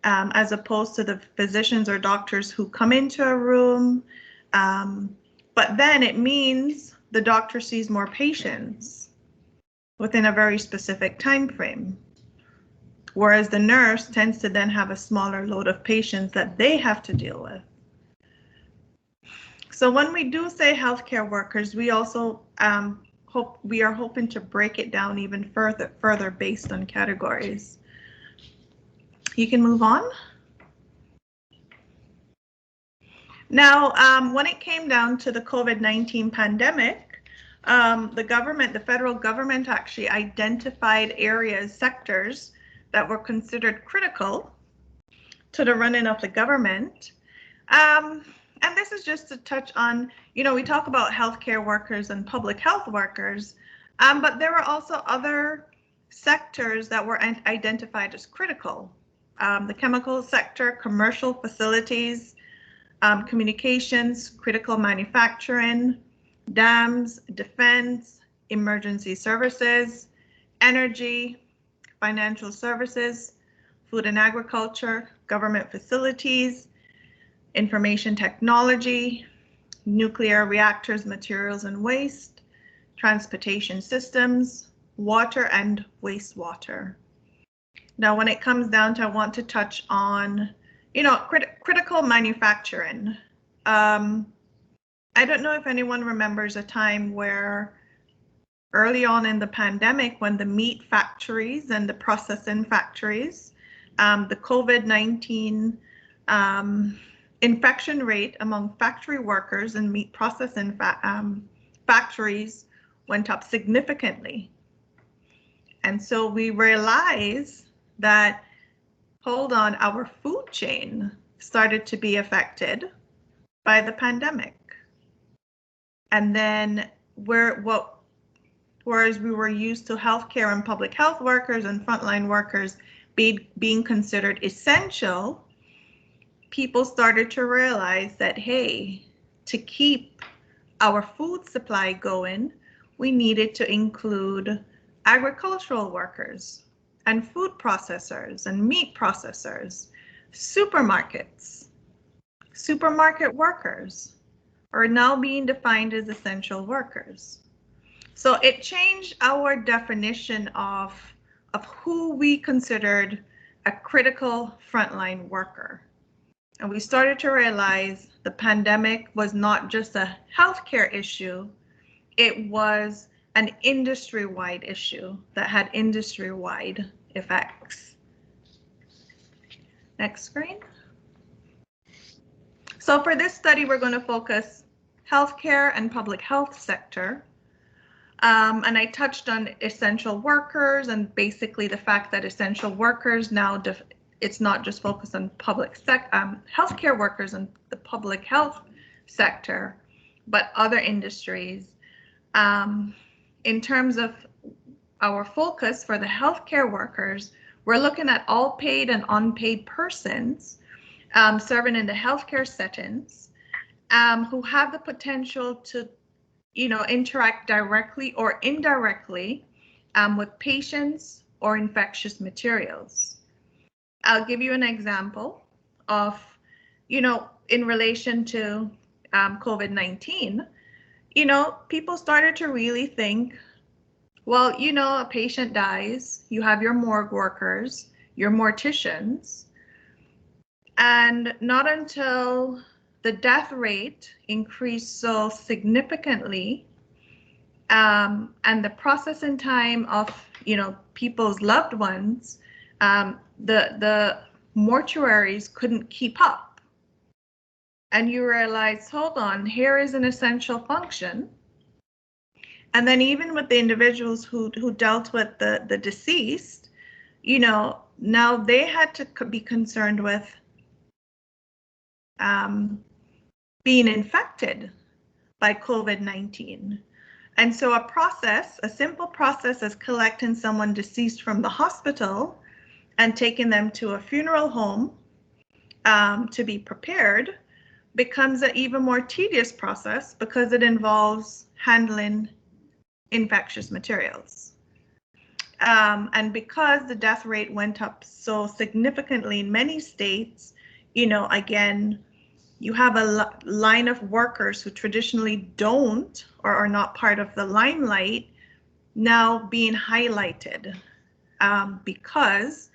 as opposed to the physicians or doctors who come into a room. But then it means the doctor sees more patients within a very specific time frame, whereas the nurse tends to then have a smaller load of patients that they have to deal with. So when we do say healthcare workers, we also are hoping to break it down even further based on categories. You can move on. Now, when it came down to the COVID-19 pandemic, the federal government actually identified areas, sectors that were considered critical to the running of the government. And this is just to touch on, you know, we talk about healthcare workers and public health workers, but there were also other sectors that were identified as critical. The chemical sector, commercial facilities, communications, critical manufacturing, dams, defense, emergency services, energy, financial services, food and agriculture, government facilities, information technology, nuclear reactors, materials and waste, transportation systems, water and wastewater. Now, when it comes down to, I want to touch on, you know, critical manufacturing. I don't know if anyone remembers a time where early on in the pandemic, when the meat factories and the processing factories, the COVID-19 infection rate among factory workers and meat processing factories went up significantly. And so we realized that, hold on, our food chain started to be affected by the pandemic. And then whereas we were used to healthcare and public health workers and frontline workers being considered essential, people started to realize that, hey, to keep our food supply going, we needed to include agricultural workers and food processors and meat processors, supermarkets. Supermarket workers are now being defined as essential workers. So it changed our definition of who we considered a critical frontline worker. And we started to realize the pandemic was not just a healthcare issue, it was an industry-wide issue that had industry-wide effects. Next screen. So for this study, we're going to focus healthcare and public health sector. And I touched on essential workers and basically the fact that essential workers now, it's not just focused on healthcare workers and the public health sector, but other industries. In terms of our focus for the healthcare workers, we're looking at all paid and unpaid persons serving in the healthcare settings who have the potential to, interact directly or indirectly with patients or infectious materials. I'll give you an example of, in relation to COVID-19, people started to really think, well, a patient dies, you have your morgue workers, your morticians, and not until the death rate increased so significantly and the processing time of, people's loved ones, the mortuaries couldn't keep up. And you realize, hold on, here is an essential function. And then even with the individuals who dealt with the deceased, now they had to be concerned with being infected by COVID-19. And so a simple process is collecting someone deceased from the hospital and taking them to a funeral home to be prepared becomes an even more tedious process because it involves handling infectious materials. And because the death rate went up so significantly in many states, again, you have a line of workers who traditionally don't or are not part of the limelight now being highlighted because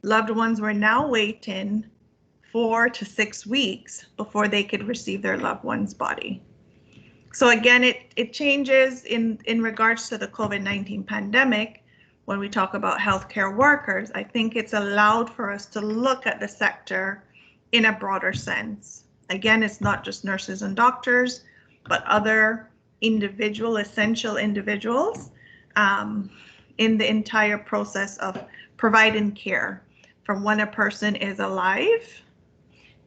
loved ones were now waiting 4 to 6 weeks before they could receive their loved one's body. So again, it changes in regards to the COVID-19 pandemic. When we talk about healthcare workers, I think it's allowed for us to look at the sector in a broader sense. Again, it's not just nurses and doctors, but other essential individuals in the entire process of providing care from when a person is alive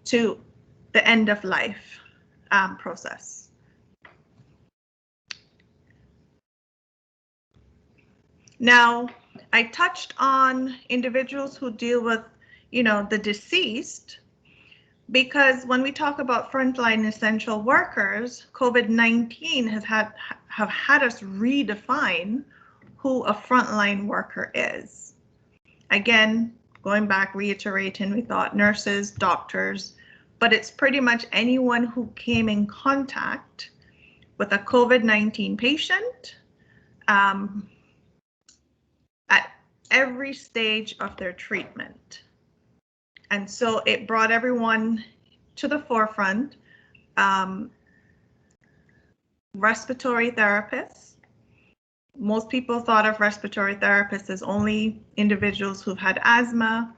to the end of life process. Now, I touched on individuals who deal with, the deceased, because when we talk about frontline essential workers, COVID-19 have had us redefine who a frontline worker is. Again, going back, reiterating, we thought nurses, doctors, but it's pretty much anyone who came in contact with a COVID-19 patient at every stage of their treatment. And so it brought everyone to the forefront. Respiratory therapists. Most people thought of respiratory therapists as only individuals who've had asthma.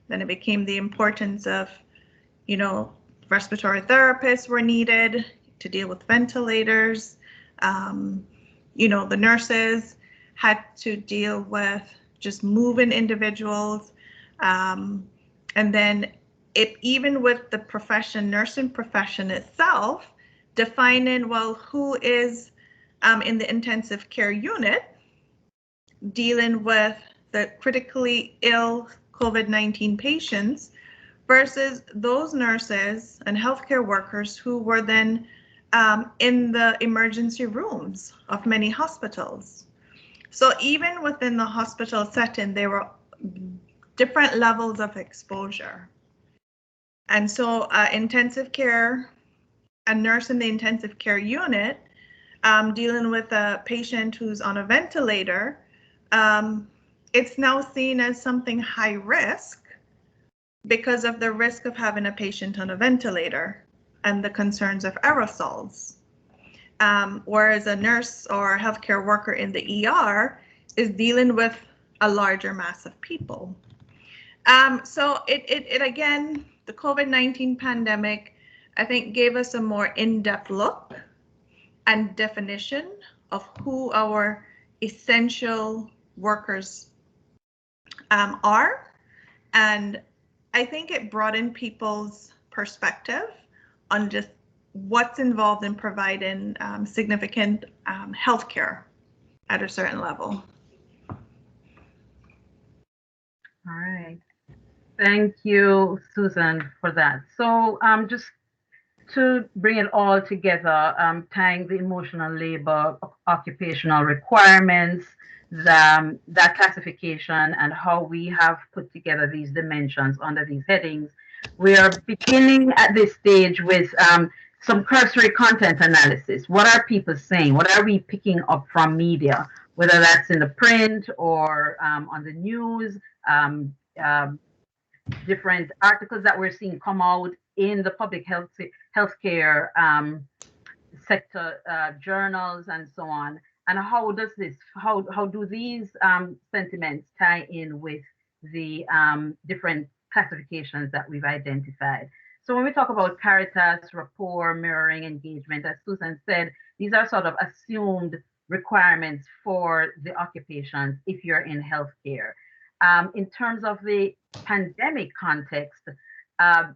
Then it became the importance of, respiratory therapists were needed to deal with ventilators. The nurses had to deal with just moving individuals. And then even with the nursing profession itself, defining, well, who is in the intensive care unit dealing with the critically ill COVID-19 patients versus those nurses and healthcare workers who were then in the emergency rooms of many hospitals. So even within the hospital setting, there were different levels of exposure. And so intensive care, a nurse in the intensive care unit dealing with a patient who's on a ventilator, it's now seen as something high risk because of the risk of having a patient on a ventilator and the concerns of aerosols. Whereas a nurse or a healthcare worker in the ER is dealing with a larger mass of people. So it again, the COVID-19 pandemic, I think, gave us a more in-depth look and definition of who our essential workers are. And I think it broadened people's perspective on just what's involved in providing significant healthcare at a certain level. All right. Thank you, Susan, for that. So just to bring it all together, tying the emotional labor, occupational requirements, that classification, and how we have put together these dimensions under these headings. We are beginning at this stage with some cursory content analysis. What are people saying? What are we picking up from media, whether that's in the print or on the news, different articles that we're seeing come out in the public healthcare sector journals and so on. And how do these sentiments tie in with the different classifications that we've identified? So when we talk about Caritas, rapport, mirroring, engagement, as Susan said, these are sort of assumed requirements for the occupations if you're in healthcare. In terms of the pandemic context,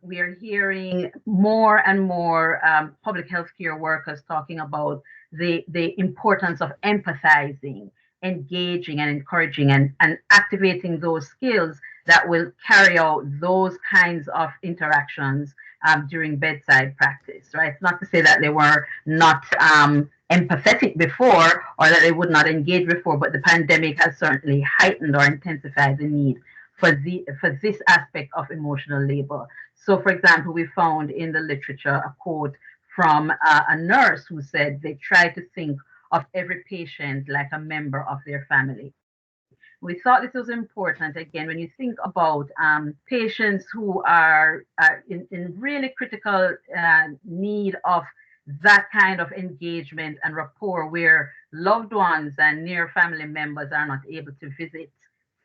we are hearing more and more public healthcare workers talking about the importance of empathizing, engaging and encouraging and activating those skills that will carry out those kinds of interactions during bedside practice, right? It's not to say that they were not empathetic before or that they would not engage before, but the pandemic has certainly heightened or intensified the need for this aspect of emotional labor. So, for example, we found in the literature a quote from a nurse who said they try to think of every patient like a member of their family. We thought this was important, again, when you think about patients who are in really critical need of that kind of engagement and rapport where loved ones and near family members are not able to visit,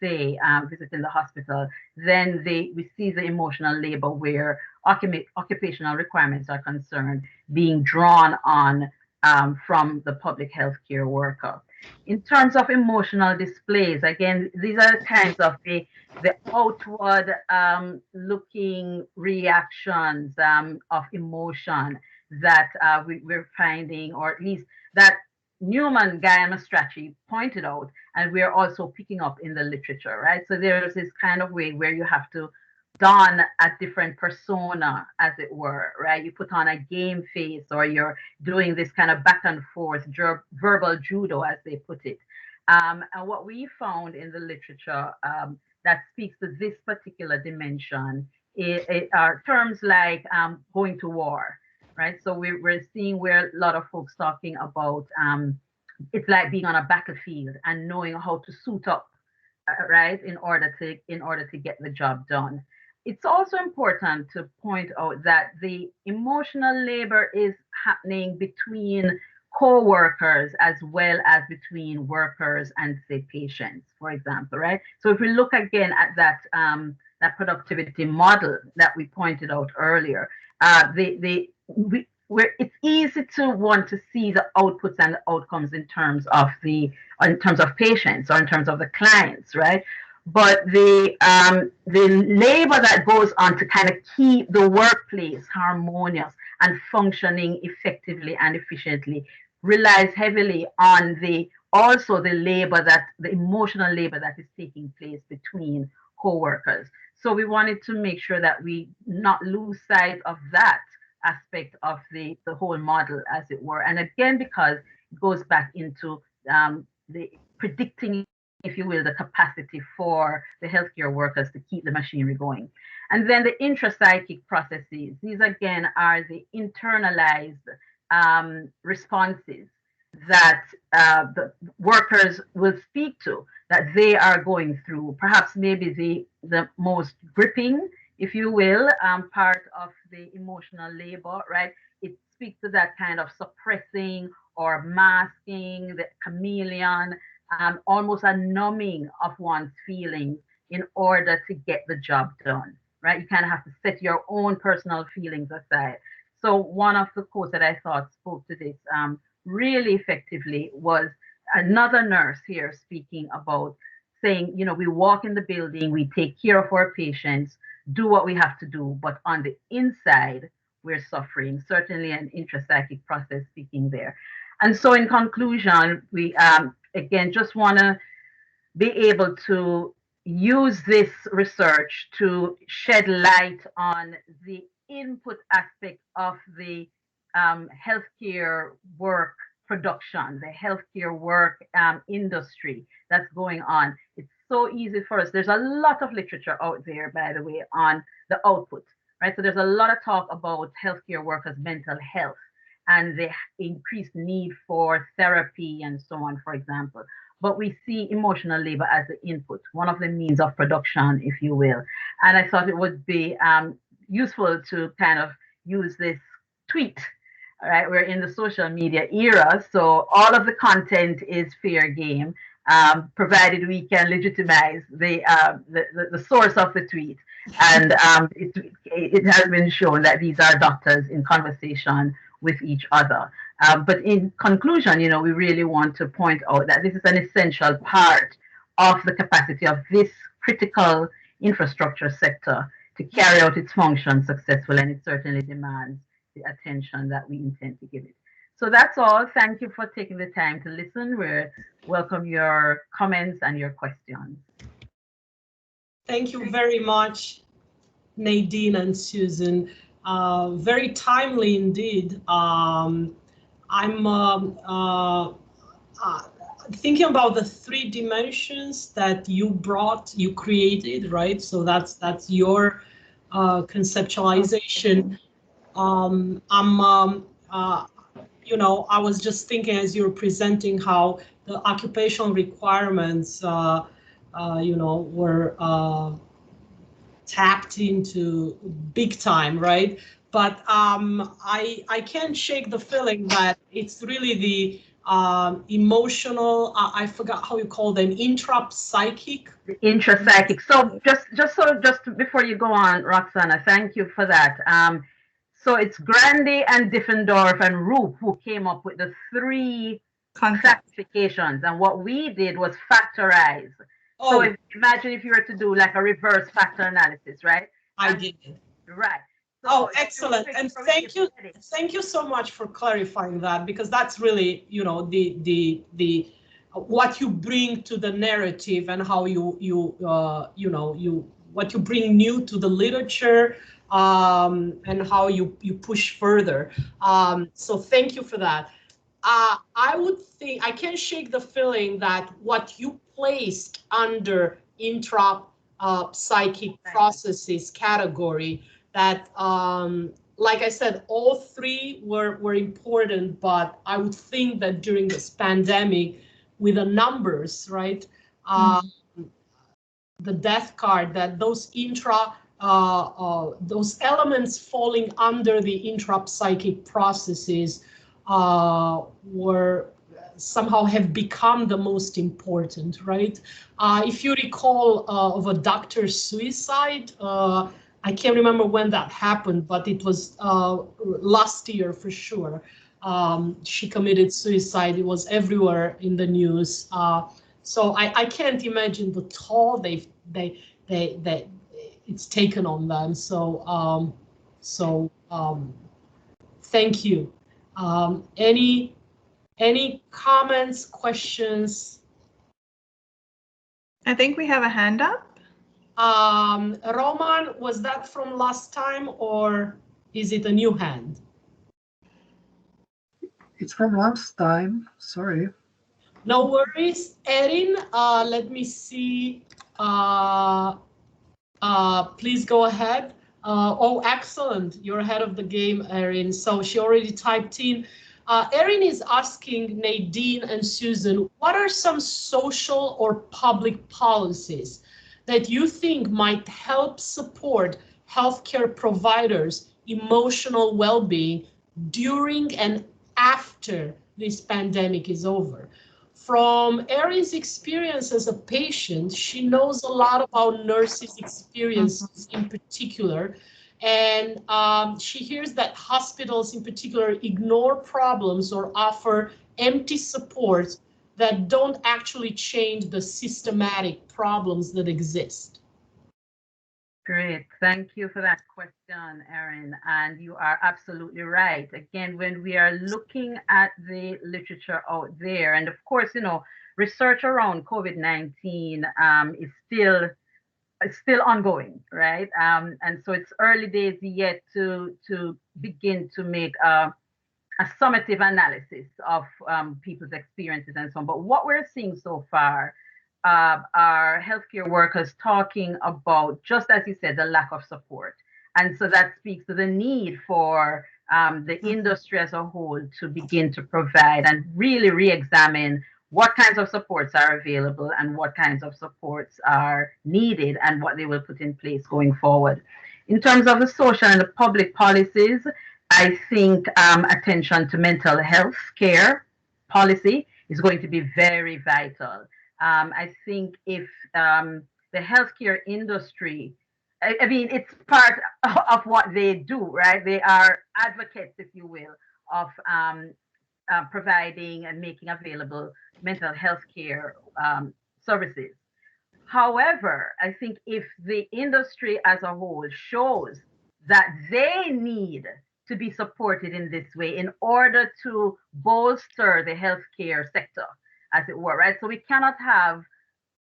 say, visiting the hospital, then we see the emotional labor where occupational requirements are concerned being drawn on from the public healthcare worker. In terms of emotional displays, again, these are kinds of the outward looking reactions of emotion that we're finding, or at least that Newman, Guy, and Mastracci pointed out, and we're also picking up in the literature, right? So there's this kind of way where you have to don a different persona, as it were, right? You put on a game face, or you're doing this kind of back and forth verbal judo, as they put it. And what we found in the literature that speaks to this particular dimension are terms like going to war, right? So we're seeing where a lot of folks talking about it's like being on a battlefield and knowing how to suit up, right, in order to get the job done. It's also important to point out that the emotional labor is happening between co-workers as well as between workers and, say, patients, for example, right? So if we look again at that productivity model that we pointed out earlier, where it's easy to want to see the outputs and the outcomes in terms of patients or in terms of the clients, right? But the labor that goes on to kind of keep the workplace harmonious and functioning effectively and efficiently relies heavily on the emotional labor that is taking place between co-workers. So we wanted to make sure that we not lose sight of that aspect of the whole model, as it were. And again, because it goes back into the predicting, if you will, the capacity for the healthcare workers to keep the machinery going. And then the intrapsychic processes, these again are the internalized responses that the workers will speak to, that they are going through. Perhaps maybe the most gripping, if you will, part of the emotional labor, right? It speaks to that kind of suppressing or masking, the chameleon, almost a numbing of one's feelings in order to get the job done, right? You kind of have to set your own personal feelings aside. So one of the quotes that I thought spoke to this really effectively was another nurse here speaking about saying, we walk in the building, we take care of our patients, do what we have to do, but on the inside, we're suffering. Certainly an intrapsychic process speaking there. And so in conclusion, we again just want to be able to use this research to shed light on the input aspect of the healthcare work production, the healthcare work industry that's going on. It's so easy for us. There's a lot of literature out there, by the way, on the output, right? So there's a lot of talk about healthcare workers' mental health and the increased need for therapy and so on, for example. But we see emotional labor as the input, one of the means of production, if you will. And I thought it would be useful to kind of use this tweet. All right, we're in the social media era, so all of the content is fair game, provided we can legitimize the source of the tweet. And it has been shown that these are doctors in conversation with each other. But in conclusion, we really want to point out that this is an essential part of the capacity of this critical infrastructure sector to carry out its function successfully, and it certainly demands the attention that we intend to give it. So that's all. Thank you for taking the time to listen. We welcome your comments and your questions. Thank you very much, Nadine and Susan. Very timely indeed. I'm thinking about the 3 dimensions that you created, right? So that's your conceptualization. I was just thinking as you were presenting how the occupational requirements, were tapped into big time, right? But I can't shake the feeling that it's really the emotional, I forgot how you call them, intrapsychic. Intrapsychic. So just before you go on, Roxana, thank you for that. So it's Grande and Diffendorf and Roop who came up with the 3 classifications, and what we did was factorize. Oh. So imagine if you were to do like a reverse factor analysis, right? I did. Right. So excellent. And thank you so much for clarifying that, because that's really, the what you bring to the narrative and how what you bring new to the literature, and how you push further. So thank you for that. I would think, I can't shake the feeling that what you placed under intrapsychic processes category, that like I said, all 3 were important, but I would think that during this pandemic, with the numbers, right, the death card, that those those elements falling under the intrapsychic processes were somehow have become the most important, right? If you recall of a doctor's suicide, I can't remember when that happened, but it was last year for sure. She committed suicide. It was everywhere in the news. So I can't imagine the toll it's taken on them. So thank you. Any comments, questions? I think we have a hand up. Roman, was that from last time or is it a new hand? It's from last time, sorry. No worries. Erin, let me see. Please go ahead. Oh, excellent. You're ahead of the game, Erin. So she already typed in. Erin is asking Nadine and Susan, what are some social or public policies that you think might help support healthcare providers' emotional well-being during and after this pandemic is over? From Erin's experience as a patient, she knows a lot about nurses' experiences in particular, and she hears that hospitals in particular ignore problems or offer empty supports that don't actually change the systematic problems that exist. Great. Thank you for that question, Erin. And you are absolutely right. Again, when we are looking at the literature out there, and of course, research around COVID-19 is still ongoing, right? And so it's early days yet to begin to make a summative analysis of people's experiences and so on. But what we're seeing so far are healthcare workers talking about, just as you said, the lack of support. And so that speaks to the need for the industry as a whole to begin to provide and really re-examine what kinds of supports are available and what kinds of supports are needed and what they will put in place going forward. In terms of the social and the public policies, I think attention to mental health care policy is going to be very vital. I think if the healthcare industry, I mean, it's part of what they do, right? They are advocates, if you will, of providing and making available mental health care services. However, I think if the industry as a whole shows that they need to be supported in this way in order to bolster the healthcare sector, as it were, right? So we cannot have,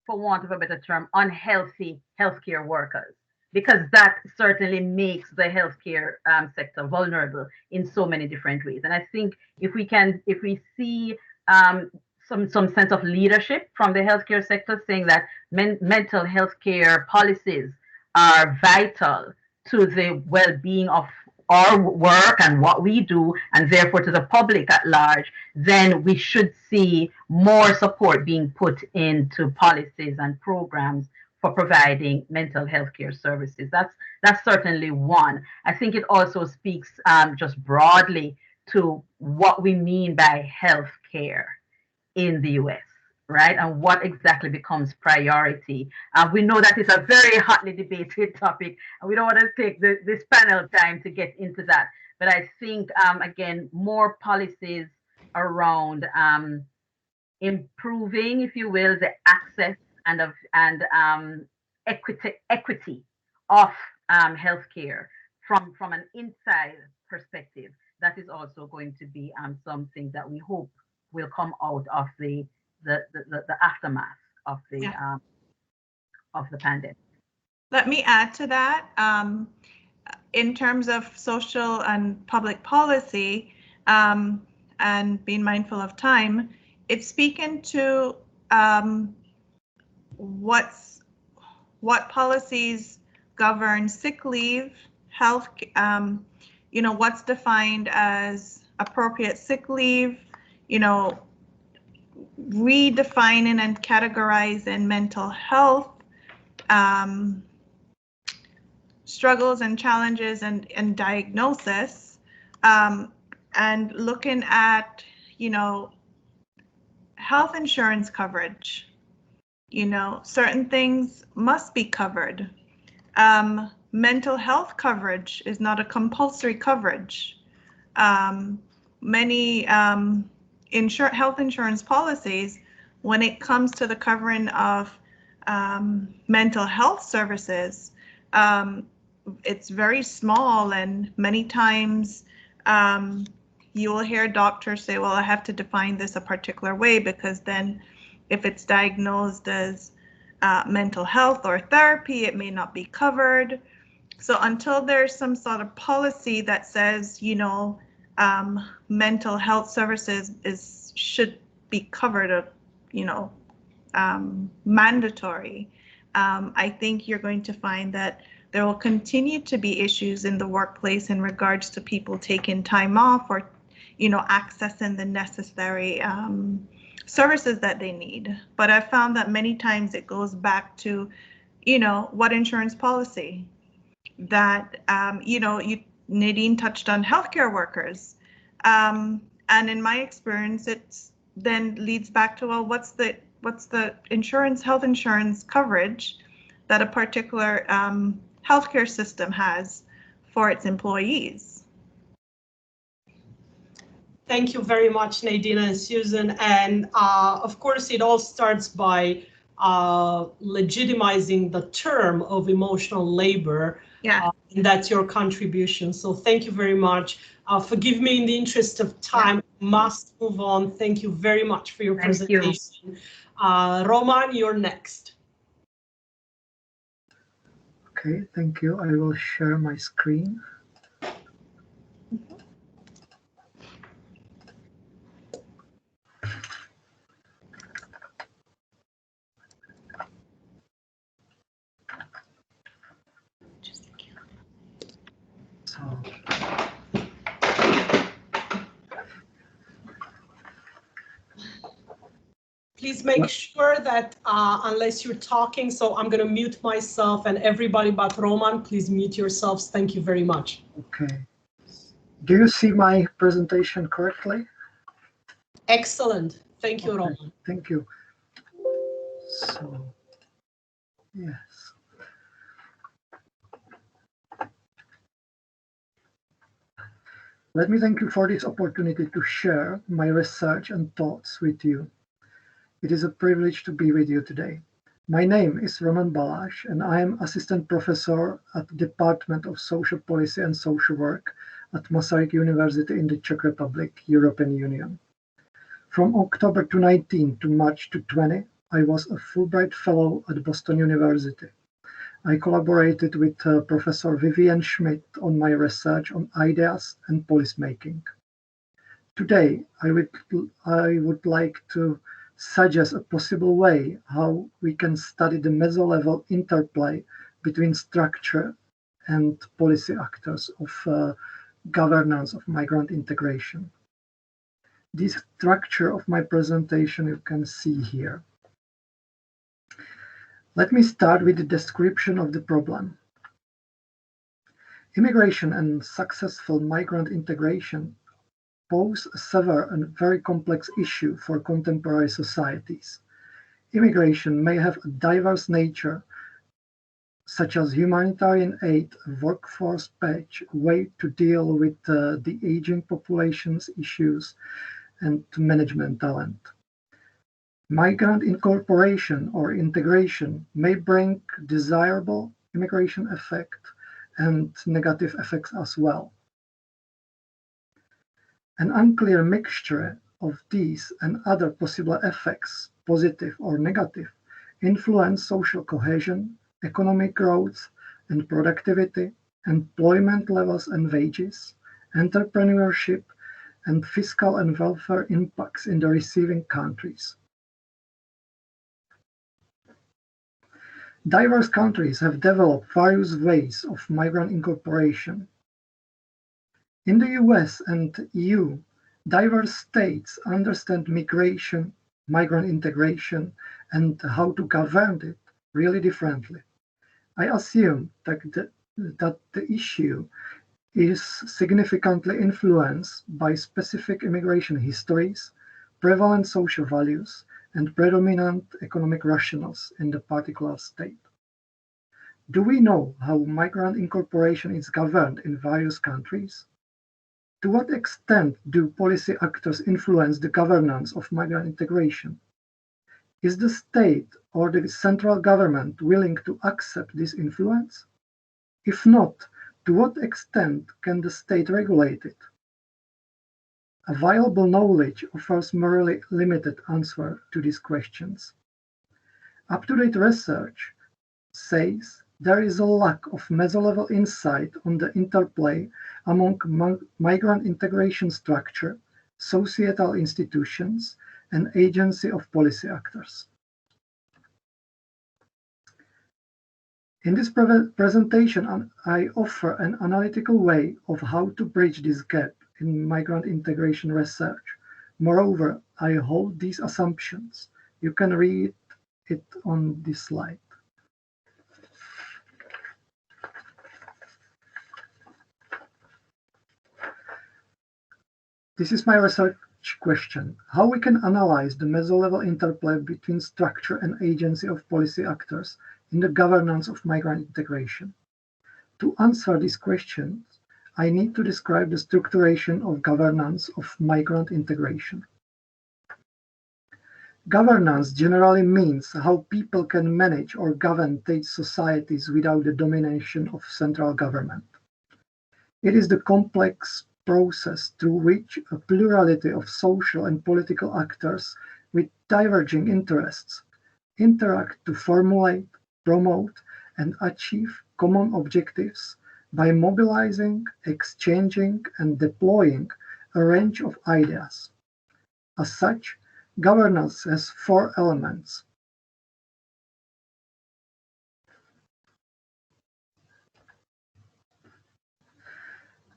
for want of a better term, unhealthy healthcare workers, because that certainly makes the healthcare sector vulnerable in so many different ways. And I think if we see some sense of leadership from the healthcare sector saying that mental health care policies are vital to the well-being of our work and what we do, and therefore to the public at large, then we should see more support being put into policies and programs for providing mental health care services. That's certainly one. I think it also speaks just broadly to what we mean by health care in the US, right? And what exactly becomes priority. We know that it's a very hotly debated topic, and we don't want to take this panel time to get into that. But I think, again, more policies around improving, if you will, the access and equity of healthcare from an inside perspective. That is also going to be something that we hope will come out of the aftermath of the pandemic. Let me add to that. In terms of social and public policy, and being mindful of time, it's speaking to what policies govern sick leave, health, what's defined as appropriate sick leave, redefining and categorizing mental health struggles and challenges and diagnosis, and looking at, health insurance coverage. Certain things must be covered. mental health coverage is not a compulsory coverage. Many health insurance policies, when it comes to the covering of mental health services, it's very small, and many times you will hear doctors say, well, I have to define this a particular way, because then if it's diagnosed as mental health or therapy, it may not be covered. So until there's some sort of policy that says, you know, mental health services should be covered, you know, mandatory, I think you're going to find that there will continue to be issues in the workplace in regards to people taking time off, or, you know, accessing the necessary services that they need. But I've found that many times it goes back to, you know, what insurance policy that, you know, Nadine touched on healthcare workers. And in my experience, it's then leads back to, well, what's the health insurance coverage that a particular healthcare system has for its employees? Thank you very much, Nadine and Susan. And of course, it all starts by legitimizing the term of emotional labor. Yeah. And that's your contribution. So thank you very much. Forgive me, in the interest of time, must move on. Thank you very much for your presentation. Roman, you're next. Okay, thank you. I will share my screen. Please make sure that unless you're talking, so I'm going to mute myself, and everybody but Roman, please mute yourselves. Thank you very much. Okay. Do you see my presentation correctly? Excellent. Thank you, Okay. Roman. Thank you. So, yes. Let me thank you for this opportunity to share my research and thoughts with you. It is a privilege to be with you today. My name is Roman Balaš, and I am Assistant Professor at the Department of Social Policy and Social Work at Masaryk University in the Czech Republic, European Union. From October 2019 to March 2020, I was a Fulbright Fellow at Boston University. I collaborated with Professor Vivian Schmidt on my research on ideas and policymaking. Today, I would like to suggest a possible way how we can study the meso-level interplay between structure and policy actors of governance of migrant integration. This structure of my presentation you can see here. Let me start with the description of the problem. Immigration and successful migrant integration pose a severe and very complex issue for contemporary societies. Immigration may have a diverse nature, such as humanitarian aid, workforce patch, way to deal with the aging population's issues, and management talent. Migrant incorporation or integration may bring desirable immigration effect and negative effects as well. An unclear mixture of these and other possible effects, positive or negative, influence social cohesion, economic growth and productivity, employment levels and wages, entrepreneurship, and fiscal and welfare impacts in the receiving countries. Diverse countries have developed various ways of migrant incorporation. In the US and EU, diverse states understand migration, migrant integration, and how to govern it really differently. I assume that the issue is significantly influenced by specific immigration histories, prevalent social values, and predominant economic rationales in the particular state. Do we know how migrant incorporation is governed in various countries? To what extent do policy actors influence the governance of migrant integration? Is the state or the central government willing to accept this influence? If not, to what extent can the state regulate it? Available knowledge offers merely limited answer to these questions. Up-to-date research says there is a lack of meso-level insight on the interplay among migrant integration structure, societal institutions, and agency of policy actors. In this presentation, I offer an analytical way of how to bridge this gap in migrant integration research. Moreover, I hold these assumptions. You can read it on this slide. This is my research question: how we can analyze the meso-level interplay between structure and agency of policy actors in the governance of migrant integration. To answer these questions, I need to describe the structuration of governance of migrant integration. Governance generally means how people can manage or govern state societies without the domination of central government. It is the complex process through which a plurality of social and political actors with diverging interests interact to formulate, promote, and achieve common objectives by mobilizing, exchanging, and deploying a range of ideas. As such, governance has 4 elements.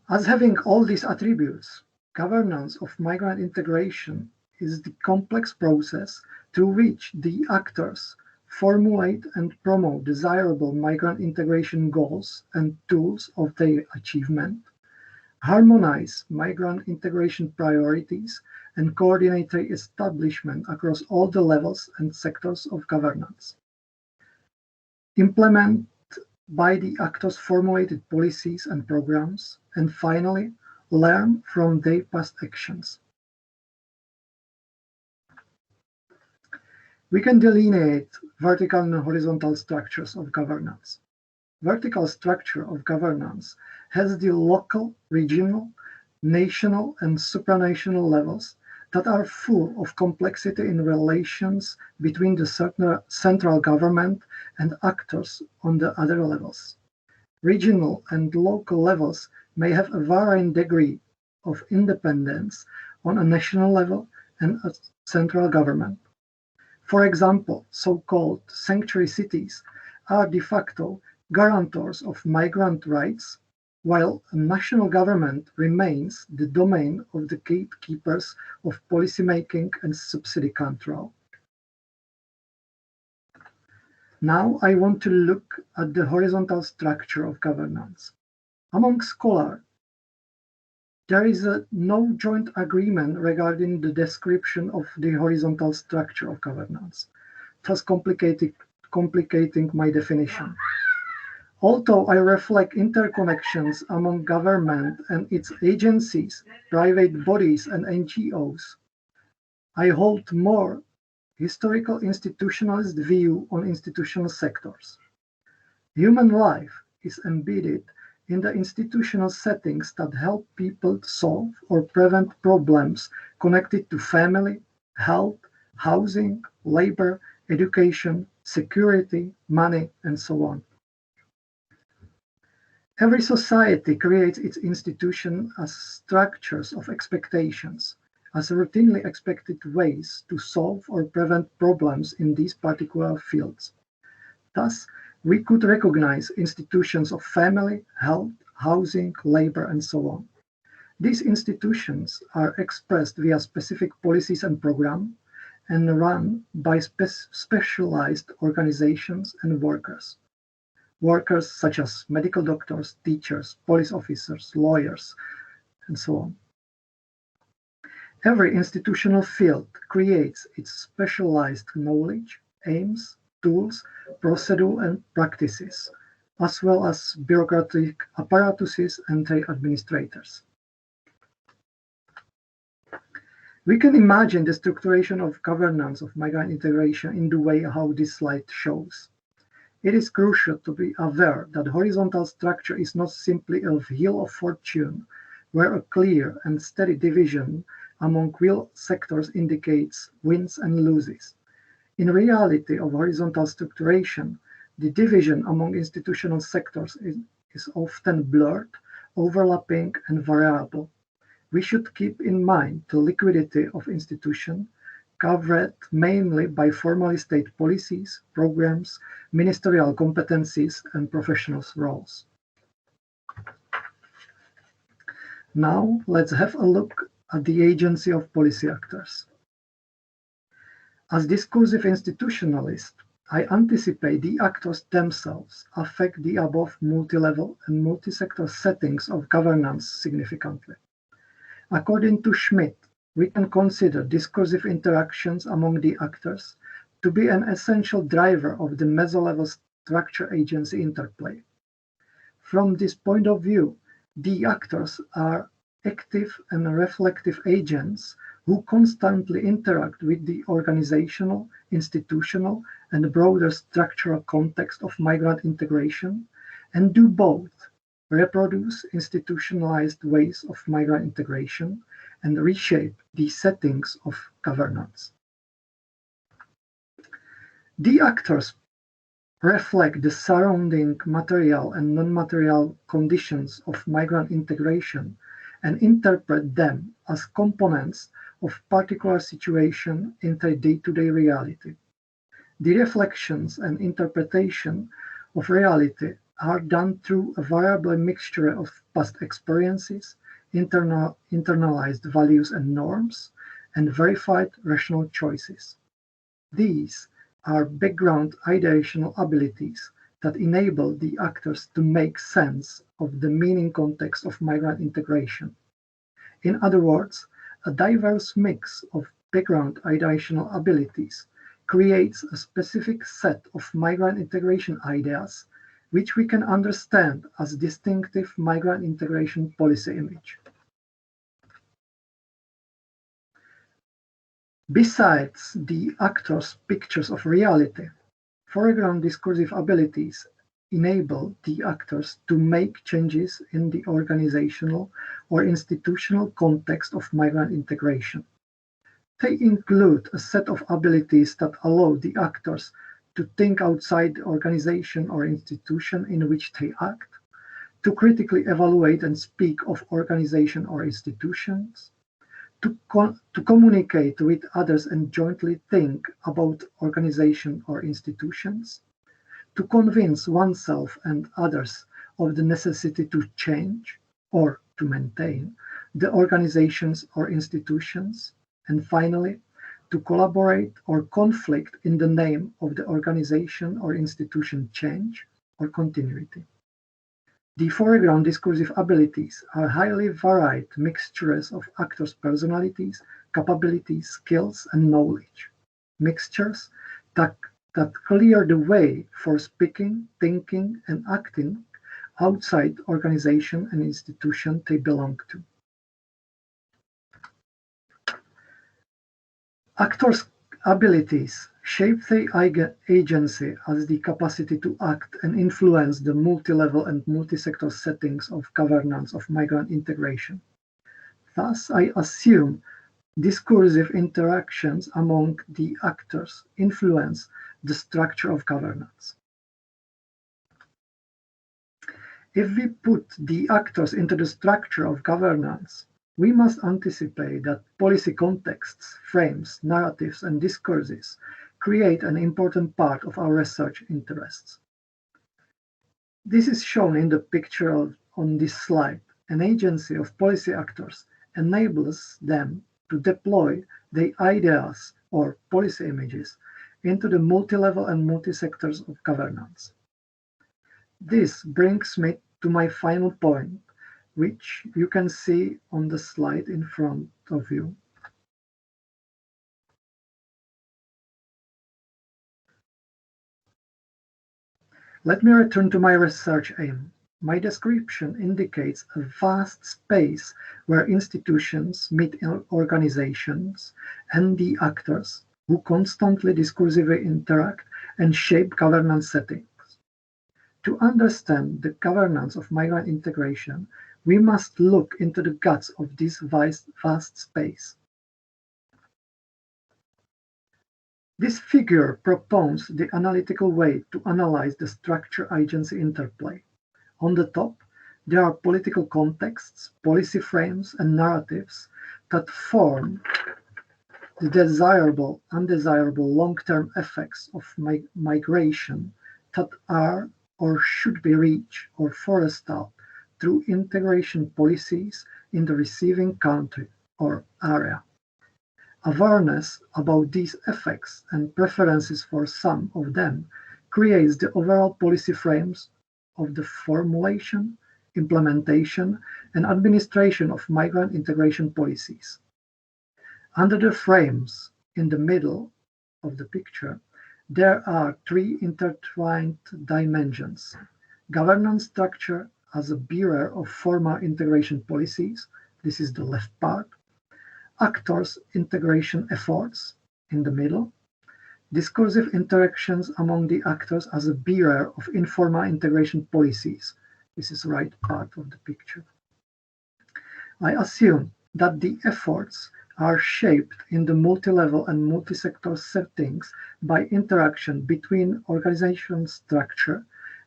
As having all these attributes, governance of migrant integration is the complex process through which the actors formulate and promote desirable migrant integration goals and tools of their achievement, harmonize migrant integration priorities, and coordinate their establishment across all the levels and sectors of governance, implement by the actors formulated policies and programs, and finally, learn from their past actions. We can delineate vertical and horizontal structures of governance. Vertical structure of governance has the local, regional, national, and supranational levels that are full of complexity in relations between the central government and actors on the other levels. Regional and local levels may have a varying degree of independence on a national level and a central government. For example, so-called sanctuary cities are de facto guarantors of migrant rights, while a national government remains the domain of the gatekeepers of policymaking and subsidy control. Now I want to look at the horizontal structure of governance. Among scholars, there is no joint agreement regarding the description of the horizontal structure of governance, thus complicating my definition. Although I reflect interconnections among government and its agencies, private bodies, and NGOs, I hold more historical institutionalist view on institutional sectors. Human life is embedded in the institutional settings that help people solve or prevent problems connected to family, health, housing, labor, education, security, money, and so on. Every society creates its institution as structures of expectations, as routinely expected ways to solve or prevent problems in these particular fields. Thus, we could recognize institutions of family, health, housing, labor, and so on. These institutions are expressed via specific policies and programs and run by specialized organizations and workers. Workers such as medical doctors, teachers, police officers, lawyers, and so on. Every institutional field creates its specialized knowledge, aims, tools, procedure, and practices, as well as bureaucratic apparatuses and their administrators. We can imagine the structuration of governance of migrant integration in the way how this slide shows. It is crucial to be aware that horizontal structure is not simply a wheel of fortune, where a clear and steady division among wheel sectors indicates wins and losses. In reality of horizontal structuration, the division among institutional sectors is often blurred, overlapping, and variable. We should keep in mind the liquidity of institutions covered mainly by formally state policies, programs, ministerial competencies, and professional roles. Now, let's have a look at the agency of policy actors. As discursive institutionalist, I anticipate the actors themselves affect the above multi-level and multi-sector settings of governance significantly. According to Schmidt, we can consider discursive interactions among the actors to be an essential driver of the meso-level structure-agency interplay. From this point of view, the actors are active and reflective agents who constantly interact with the organizational, institutional, and broader structural context of migrant integration, and do both reproduce institutionalized ways of migrant integration and reshape the settings of governance. The actors reflect the surrounding material and non-material conditions of migrant integration and interpret them as components of particular situation in their day-to-day reality. The reflections and interpretation of reality are done through a variable mixture of past experiences, internalized values and norms, and verified rational choices. These are background ideational abilities that enable the actors to make sense of the meaning context of migrant integration. In other words, a diverse mix of background ideational abilities creates a specific set of migrant integration ideas which we can understand as distinctive migrant integration policy image. Besides the actors' pictures of reality, foreground discursive abilities enable the actors to make changes in the organizational or institutional context of migrant integration. They include a set of abilities that allow the actors to think outside the organization or institution in which they act, to critically evaluate and speak of organization or institutions, to communicate with others and jointly think about organization or institutions, to convince oneself and others of the necessity to change or to maintain the organizations or institutions, and finally, to collaborate or conflict in the name of the organization or institution change or continuity. The foreground discursive abilities are highly varied mixtures of actors' personalities, capabilities, skills, and knowledge. Mixtures that clear the way for speaking, thinking, and acting outside organization and institution they belong to. Actors' abilities shape their agency as the capacity to act and influence the multi-level and multi-sector settings of governance of migrant integration. Thus, I assume discursive interactions among the actors influence the structure of governance. If we put the actors into the structure of governance, we must anticipate that policy contexts, frames, narratives, and discourses create an important part of our research interests. This is shown in the picture on this slide. An agency of policy actors enables them to deploy their ideas or policy images into the multi-level and multi-sectors of governance. This brings me to my final point, which you can see on the slide in front of you. Let me return to my research aim. My description indicates a vast space where institutions meet organizations and the actors who constantly discursively interact and shape governance settings. To understand the governance of migrant integration, we must look into the guts of this vast space. This figure propounds the analytical way to analyze the structure-agency interplay. On the top, there are political contexts, policy frames, and narratives that form the desirable, undesirable long-term effects of migration that are or should be reached or forestalled through integration policies in the receiving country or area. Awareness about these effects and preferences for some of them creates the overall policy frames of the formulation, implementation, and administration of migrant integration policies. Under the frames in the middle of the picture, there are three intertwined dimensions: governance structure as a bearer of formal integration policies, this is the left part; actors' integration efforts in the middle; discursive interactions among the actors as a bearer of informal integration policies, this is the right part of the picture. I assume that the efforts are shaped in the multi-level and multi-sector settings by interaction between organization structure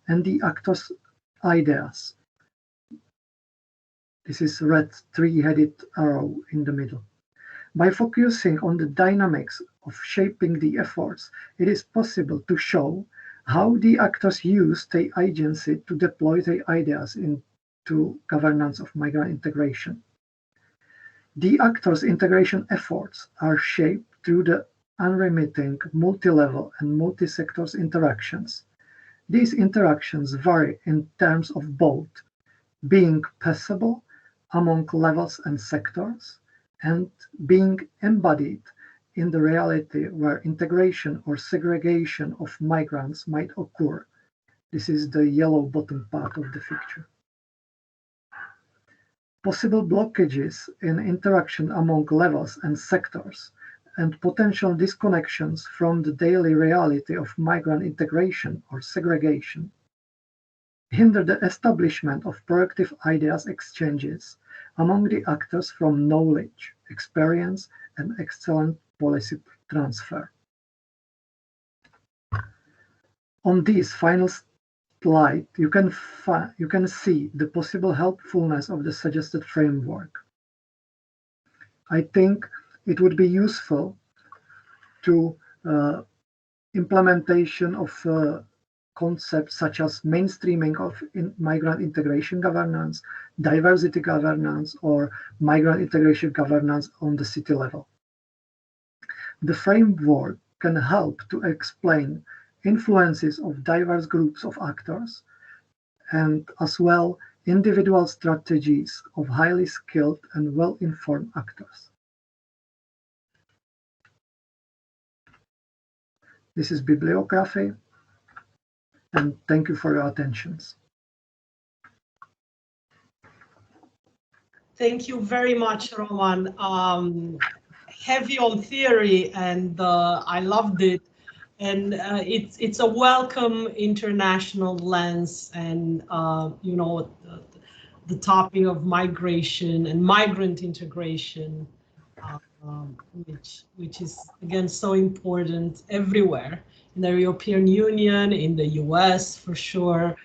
and the actors' ideas. This is red three-headed arrow in the middle. By focusing on the dynamics of shaping the efforts, it is possible to show how the actors use their agency to deploy their ideas into governance of migrant integration. The actors' integration efforts are shaped through the unremitting multi-level and multi-sectors interactions. These interactions vary in terms of both being passable among levels and sectors and being embodied in the reality where integration or segregation of migrants might occur. This is the yellow bottom part of the picture. Possible blockages in interaction among levels and sectors and potential disconnections from the daily reality of migrant integration or segregation hinder the establishment of proactive ideas exchanges among the actors from knowledge, experience, and excellent policy transfer. On this final slide, you can see the possible helpfulness of the suggested framework. I think it would be useful to implementation of concepts such as mainstreaming of migrant integration governance, diversity governance, or migrant integration governance on the city level. The framework can help to explain influences of diverse groups of actors and as well individual strategies of highly skilled and well-informed actors. This is bibliography, and thank you for your attention. Thank you very much, Roman. Heavy on theory, and I loved it. And it's a welcome international lens, and you know, the topic of migration and migrant integration, which is again so important everywhere in the European Union, in the US for sure,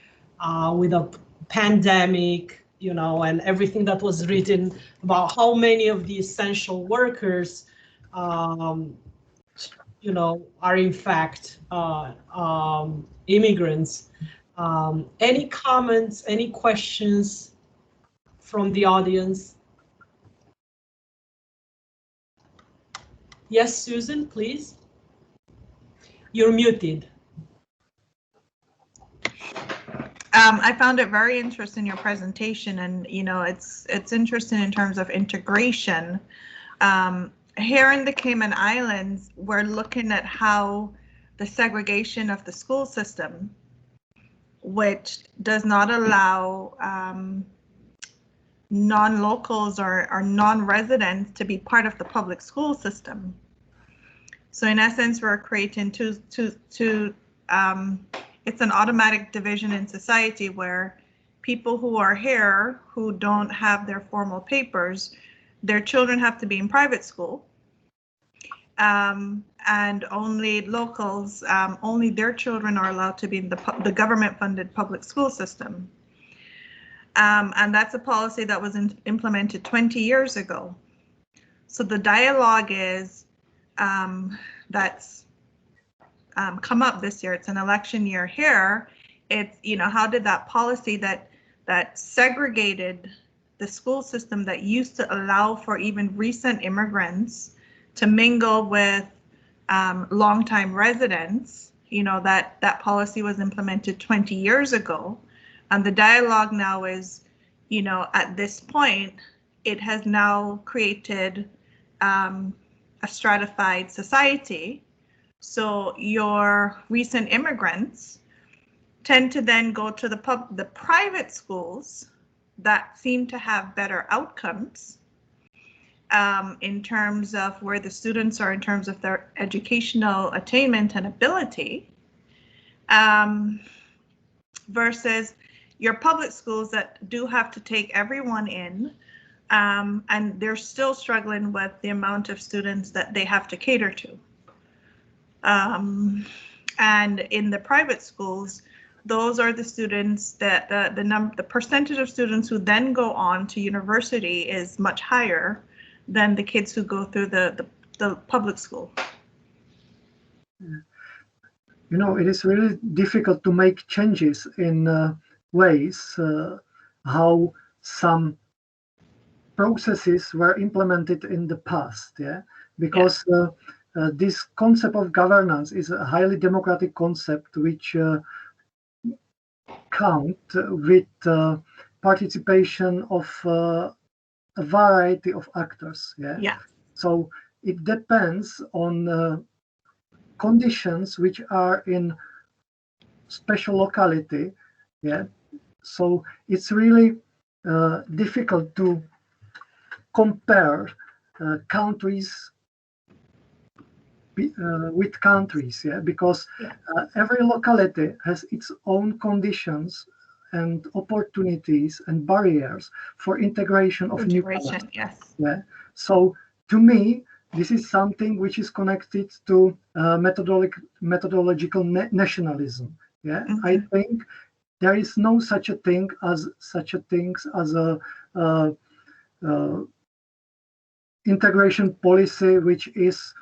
with a pandemic, you know, and everything that was written about how many of the essential workers you know, are in fact immigrants. Any comments, any questions from the audience? Yes, Susan, please. You're muted. I found it very interesting, your presentation, and you know, it's interesting in terms of integration. Here in the Cayman Islands, we're looking at how the segregation of the school system which does not allow non-locals or non-residents to be part of the public school system. So in essence, we're creating it's an automatic division in society where people who are here who don't have their formal papers, their children have to be in private school. And only locals, only their children are allowed to be in the government-funded public school system. And that's a policy that was implemented 20 years ago. So the dialogue is that's come up this year. It's an election year here. It's, you know, how did that policy that segregated the school system that used to allow for even recent immigrants to mingle with longtime residents, you know, that policy was implemented 20 years ago. And the dialogue now is, you know, at this point, it has now created a stratified society. So your recent immigrants tend to then go to the private schools that seem to have better outcomes in terms of where the students are in terms of their educational attainment and ability, versus your public schools that do have to take everyone in, and they're still struggling with the amount of students that they have to cater to. And in the private schools, those are the students that the percentage of students who then go on to university is much higher than the kids who go through the public school. You know, it is really difficult to make changes in ways how some processes were implemented in the past, yeah, because this concept of governance is a highly democratic concept which count with participation of a variety of actors, yeah. Yeah. So it depends on conditions which are in special locality, yeah. So it's really difficult to compare countries with countries, yeah, because every locality has its own conditions and opportunities and barriers for integration of newcomers. Yes. Yeah. So to me, this is something which is connected to methodological nationalism. Yeah, Mm-hmm. I think there is no such a thing as a integration policy which is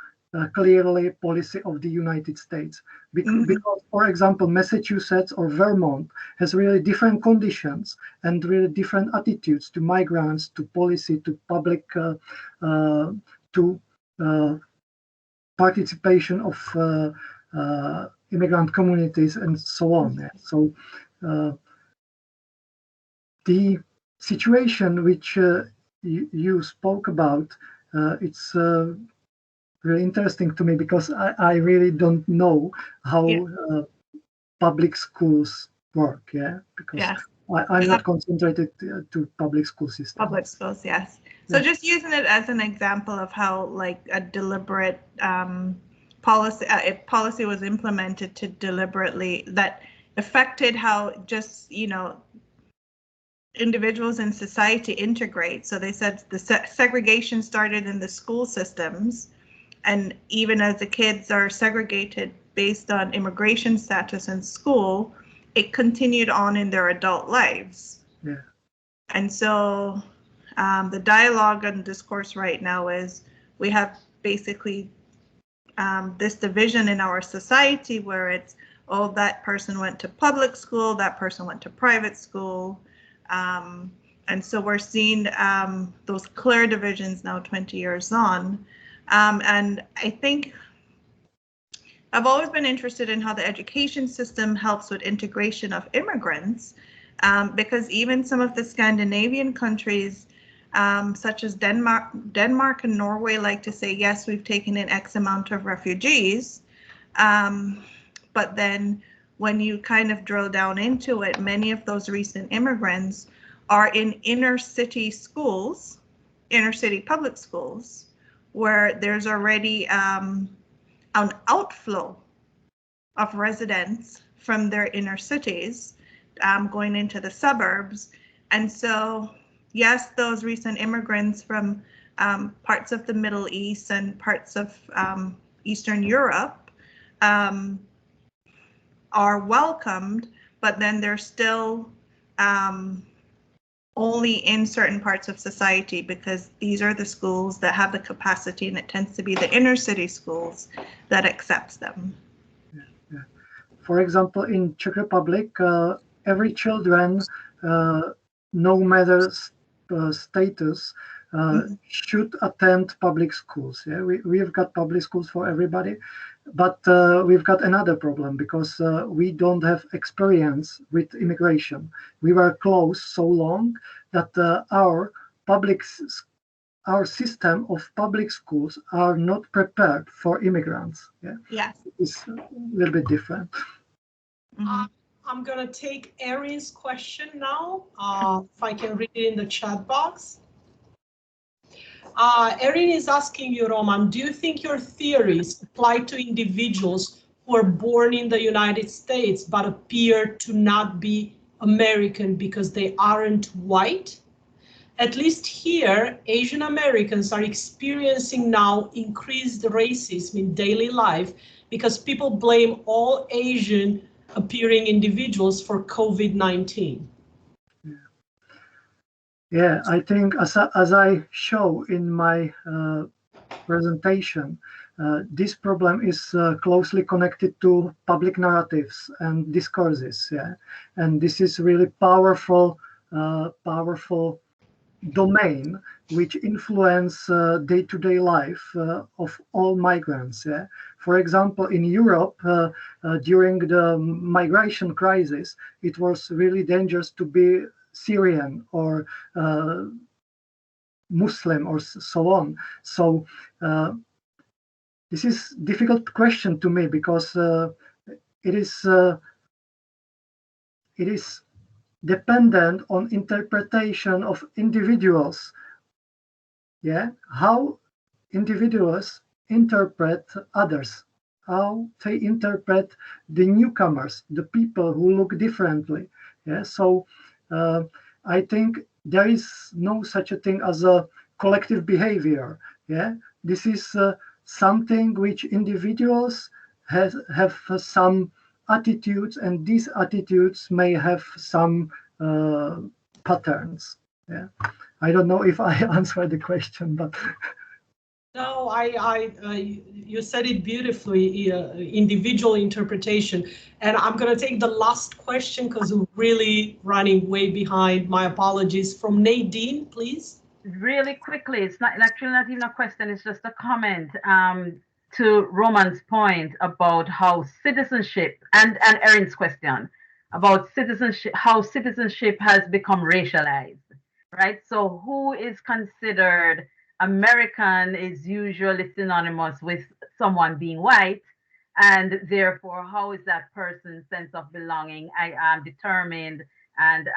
clearly policy of the United States. Because, for example, Massachusetts or Vermont has really different conditions and really different attitudes to migrants, to policy, to public, to participation of immigrant communities and so on. So the situation which you spoke about, it's really interesting to me because I really don't know how public schools work, because I'm not concentrated to public school system. Public schools, yes. So just using it as an example of how like a deliberate policy was implemented to deliberately that affected how just, you know, individuals in society integrate. So they said the segregation started in the school systems, and even as the kids are segregated based on immigration status in school, it continued on in their adult lives. Yeah. And so the dialogue and discourse right now is we have basically this division in our society where it's, oh, that person went to public school, that person went to private school. And so we're seeing those clear divisions now 20 years on. And I think I've always been interested in how the education system helps with integration of immigrants, because even some of the Scandinavian countries, such as Denmark and Norway, like to say, yes, we've taken in X amount of refugees, but then when you kind of drill down into it, many of those recent immigrants are in inner city schools, inner city public schools, where there's already an outflow of residents from their inner cities going into the suburbs. And so, yes, those recent immigrants from parts of the Middle East and parts of Eastern Europe are welcomed, but then they're still only in certain parts of society, because these are the schools that have the capacity, and it tends to be the inner city schools that accepts them. Yeah. For example, in Czech Republic, every children, no matter status, should attend public schools. Yeah, we've got public schools for everybody, but we've got another problem, because we don't have experience with immigration. We were closed so long that our system of public schools are not prepared for immigrants. Yeah, Yes. It's a little bit different. I'm gonna take Erin's question now, if I can read it in the chat box. Erin is asking you, Roman, do you think your theories apply to individuals who are born in the United States but appear to not be American because they aren't white? At least here, Asian Americans are experiencing now increased racism in daily life because people blame all Asian appearing individuals for COVID-19. Yeah, I think as I show in my presentation, this problem is closely connected to public narratives and discourses. Yeah, and this is really powerful domain which influence day-to-day life of all migrants. Yeah? For example, in Europe, during the migration crisis, it was really dangerous to be Syrian or Muslim or so on. So this is a difficult question to me, because it is dependent on interpretation of individuals. Yeah, how individuals interpret others, how they interpret the newcomers, the people who look differently. Yeah, so I think there is no such a thing as a collective behavior. Yeah, this is something which individuals have some attitudes, and these attitudes may have some patterns. Yeah, I don't know if I answered the question, but no, you said it beautifully. Individual interpretation, and I'm going to take the last question because we're really running way behind. My apologies. From Nadine, please. Really quickly, it's not actually not even a question. It's just a comment. To Roman's point about how citizenship and Erin's question about citizenship, how citizenship has become racialized, right? So who is considered American is usually synonymous with someone being white, and therefore how is that person's sense of belonging determined and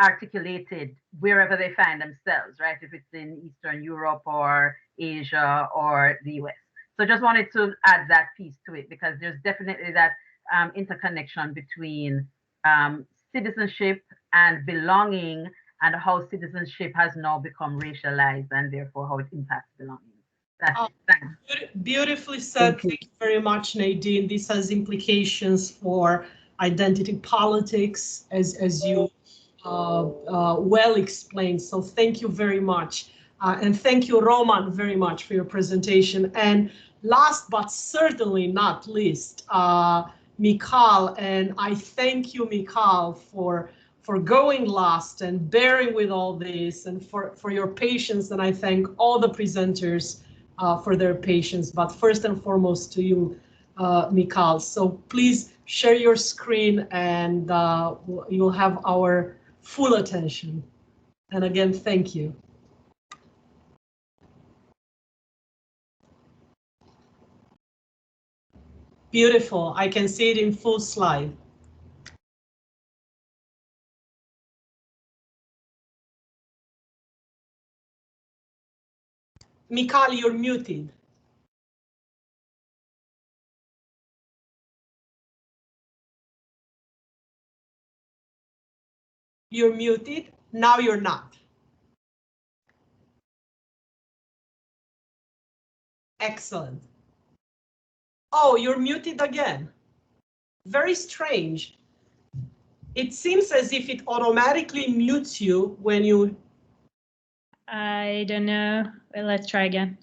articulated wherever they find themselves, right? If it's in Eastern Europe or Asia or the US. So just wanted to add that piece to it, because there's definitely that interconnection between citizenship and belonging, and how citizenship has now become racialized, and therefore how it impacts belonging. That's it. Thanks. Beautifully said. Thank you very much, Nadine. This has implications for identity politics, as you well explained. So thank you very much. And thank you, Roman, very much for your presentation. And last but certainly not least, Mikal. And I thank you, Mikal, for going last and bearing with all this, and for your patience. And I thank all the presenters for their patience, but first and foremost to you, Mikal. So please share your screen, and you'll have our full attention. And again, thank you. Beautiful. I can see it in full slide. Mikal, you're muted. You're muted. Now you're not. Excellent. Oh, you're muted again. Very strange. It seems as if it automatically mutes you when you... I don't know. Well, let's try again.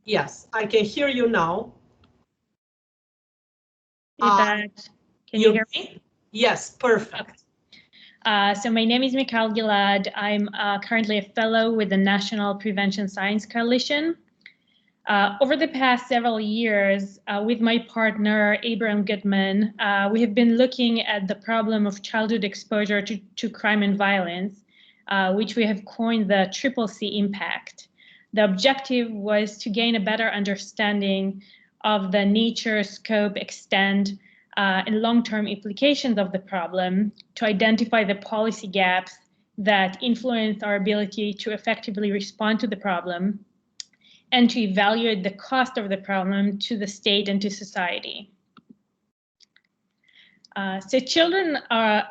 Yes, I can hear you now. Can you hear me? Yes, perfect. So my name is Mikal Gilad. I'm currently a fellow with the National Prevention Science Coalition. Over the past several years, with my partner, Abraham Goodman, we have been looking at the problem of childhood exposure to crime and violence, which we have coined the CCC impact. The objective was to gain a better understanding of the nature, scope, extent, and long-term implications of the problem, to identify the policy gaps that influence our ability to effectively respond to the problem, and to evaluate the cost of the problem to the state and to society. So children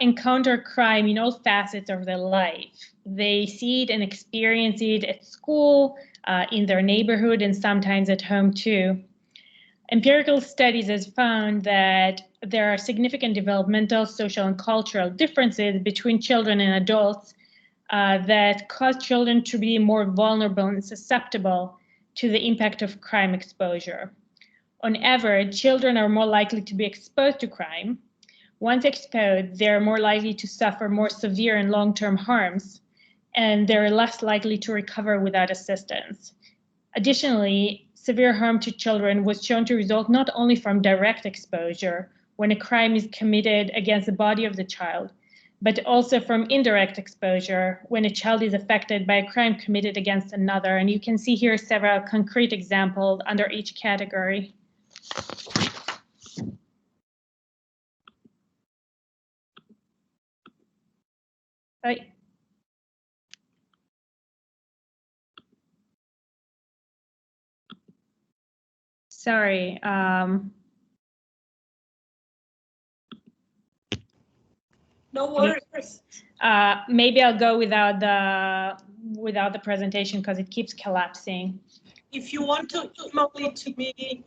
encounter crime in all facets of their life. They see it and experience it at school, in their neighborhood, and sometimes at home too. Empirical studies have found that there are significant developmental, social, and cultural differences between children and adults that cause children to be more vulnerable and susceptible to the impact of crime exposure. On average, children are more likely to be exposed to crime. Once exposed, they're more likely to suffer more severe and long-term harms, and they're less likely to recover without assistance. Additionally, severe harm to children was shown to result not only from direct exposure, when a crime is committed against the body of the child, but also from indirect exposure when a child is affected by a crime committed against another. And you can see here several concrete examples under each category. Right. Sorry. No worries. Maybe I'll go without the presentation because it keeps collapsing. If you want to email it to me,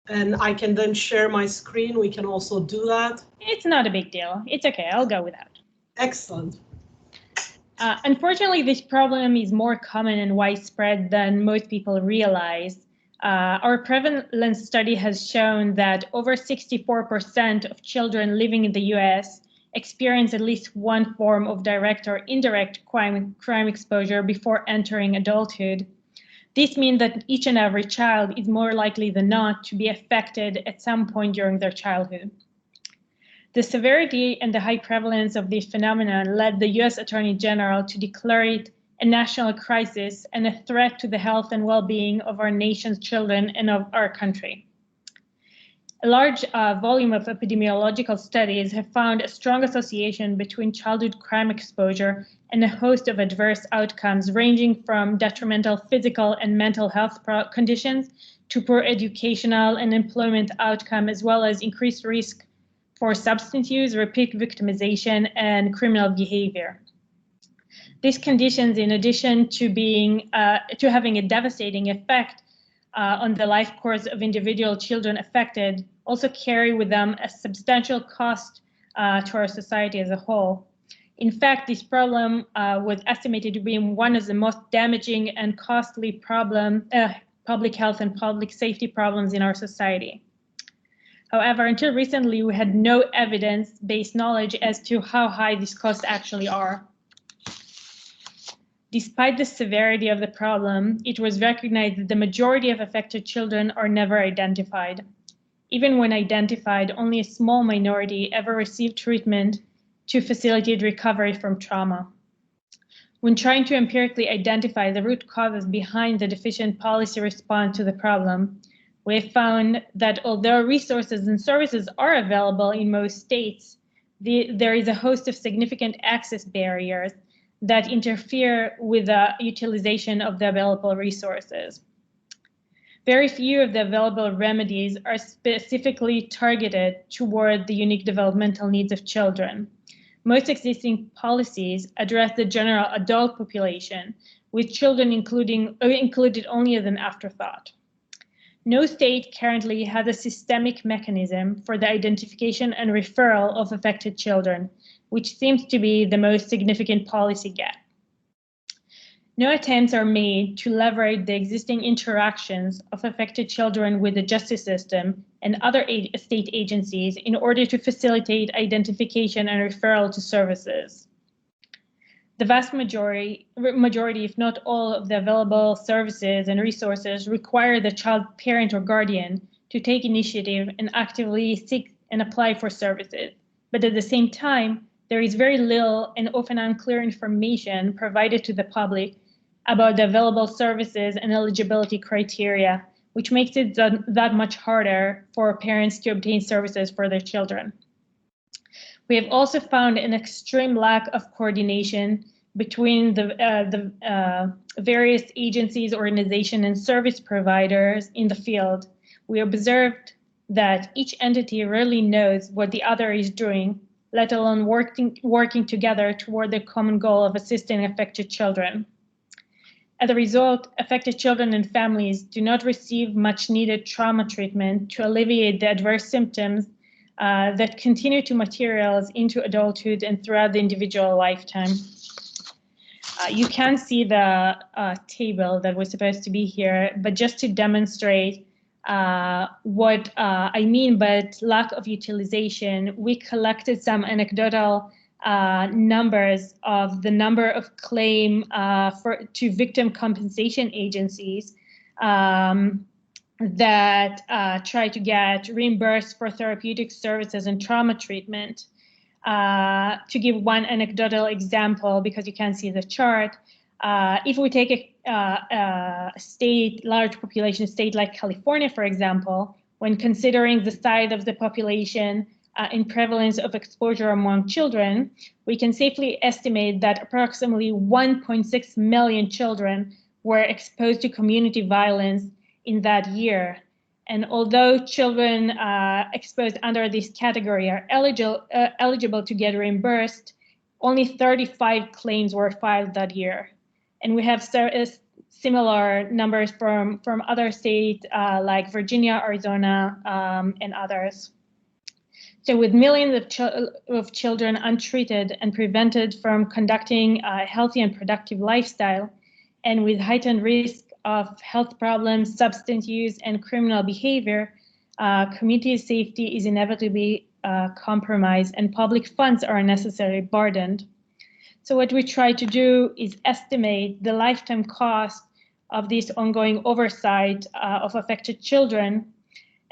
and I can then share my screen, we can also do that. It's not a big deal. It's okay. I'll go without. Excellent. Unfortunately, this problem is more common and widespread than most people realize. Our prevalence study has shown that over 64% of children living in the US experience at least one form of direct or indirect crime exposure before entering adulthood. This means that each and every child is more likely than not to be affected at some point during their childhood. The severity and the high prevalence of this phenomenon led the US Attorney General to declare it a national crisis and a threat to the health and well-being of our nation's children and of our country. A large volume of epidemiological studies have found a strong association between childhood crime exposure and a host of adverse outcomes ranging from detrimental physical and mental health conditions to poor educational and employment outcome, as well as increased risk for substance use, repeat victimization, and criminal behavior. These conditions, in addition to having a devastating effect on the life course of individual children affected, also carry with them a substantial cost to our society as a whole. In fact, this problem was estimated to be one of the most damaging and costly public health and public safety problems in our society. However, until recently, we had no evidence-based knowledge as to how high these costs actually are. Despite the severity of the problem, it was recognized that the majority of affected children are never identified. Even when identified, only a small minority ever received treatment to facilitate recovery from trauma. When trying to empirically identify the root causes behind the deficient policy response to the problem, We have found that although resources and services are available in most states, there is a host of significant access barriers that interfere with the utilization of the available resources. Very few of the available remedies are specifically targeted toward the unique developmental needs of children. Most existing policies address the general adult population, with children included only as an afterthought. No state currently has a systemic mechanism for the identification and referral of affected children, which seems to be the most significant policy gap. No attempts are made to leverage the existing interactions of affected children with the justice system and other state agencies in order to facilitate identification and referral to services. The vast majority, if not all, of the available services and resources require the child parent or guardian to take initiative and actively seek and apply for services. But at the same time, there is very little and often unclear information provided to the public about the available services and eligibility criteria, which makes it that much harder for parents to obtain services for their children. We have also found an extreme lack of coordination between the various agencies, organizations, and service providers in the field. We observed that each entity rarely knows what the other is doing, let alone working together toward the common goal of assisting affected children. As a result, affected children and families do not receive much needed trauma treatment to alleviate the adverse symptoms that continue to materialize into adulthood and throughout the individual lifetime. You can see the table that was supposed to be here, but just to demonstrate what I mean by lack of utilization, we collected some anecdotal numbers of the number of claims to victim compensation agencies that try to get reimbursed for therapeutic services and trauma treatment. To give one anecdotal example, because you can see the chart, if we take a large population state like California, for example, when considering the size of the population and prevalence of exposure among children, we can safely estimate that approximately 1.6 million children were exposed to community violence in that year. And although children exposed under this category are eligible to get reimbursed, only 35 claims were filed that year. And we have similar numbers from other states like Virginia, Arizona, and others. So with millions of children untreated and prevented from conducting a healthy and productive lifestyle, and with heightened risk of health problems, substance use, and criminal behavior, community safety is inevitably compromised and public funds are unnecessarily burdened. So what we try to do is estimate the lifetime cost of this ongoing oversight of affected children.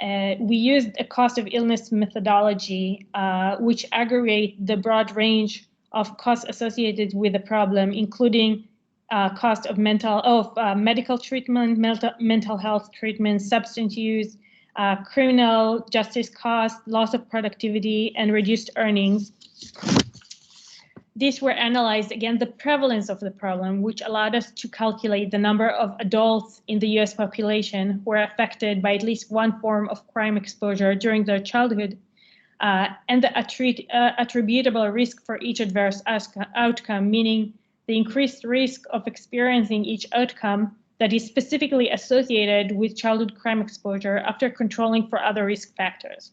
We used a cost of illness methodology, which aggregate the broad range of costs associated with the problem, including cost of medical treatment, mental health treatment, substance use, criminal justice costs, loss of productivity, and reduced earnings. These were analyzed against the prevalence of the problem, which allowed us to calculate the number of adults in the US population who were affected by at least one form of crime exposure during their childhood, and the attributable risk for each adverse outcome, meaning the increased risk of experiencing each outcome that is specifically associated with childhood crime exposure after controlling for other risk factors.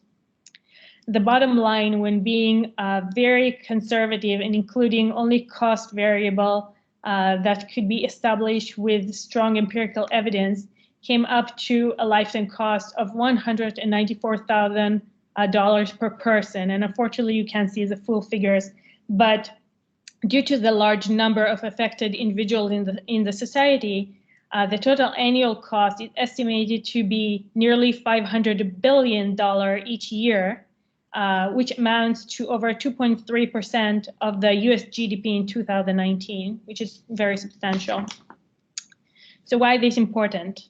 The bottom line, when being very conservative and including only cost variable that could be established with strong empirical evidence, came up to a lifetime cost of $194,000 per person. And unfortunately, you can't see the full figures, but due to the large number of affected individuals in the society, the total annual cost is estimated to be nearly $500 billion each year, which amounts to over 2.3% of the US GDP in 2019, which is very substantial. So why is this important?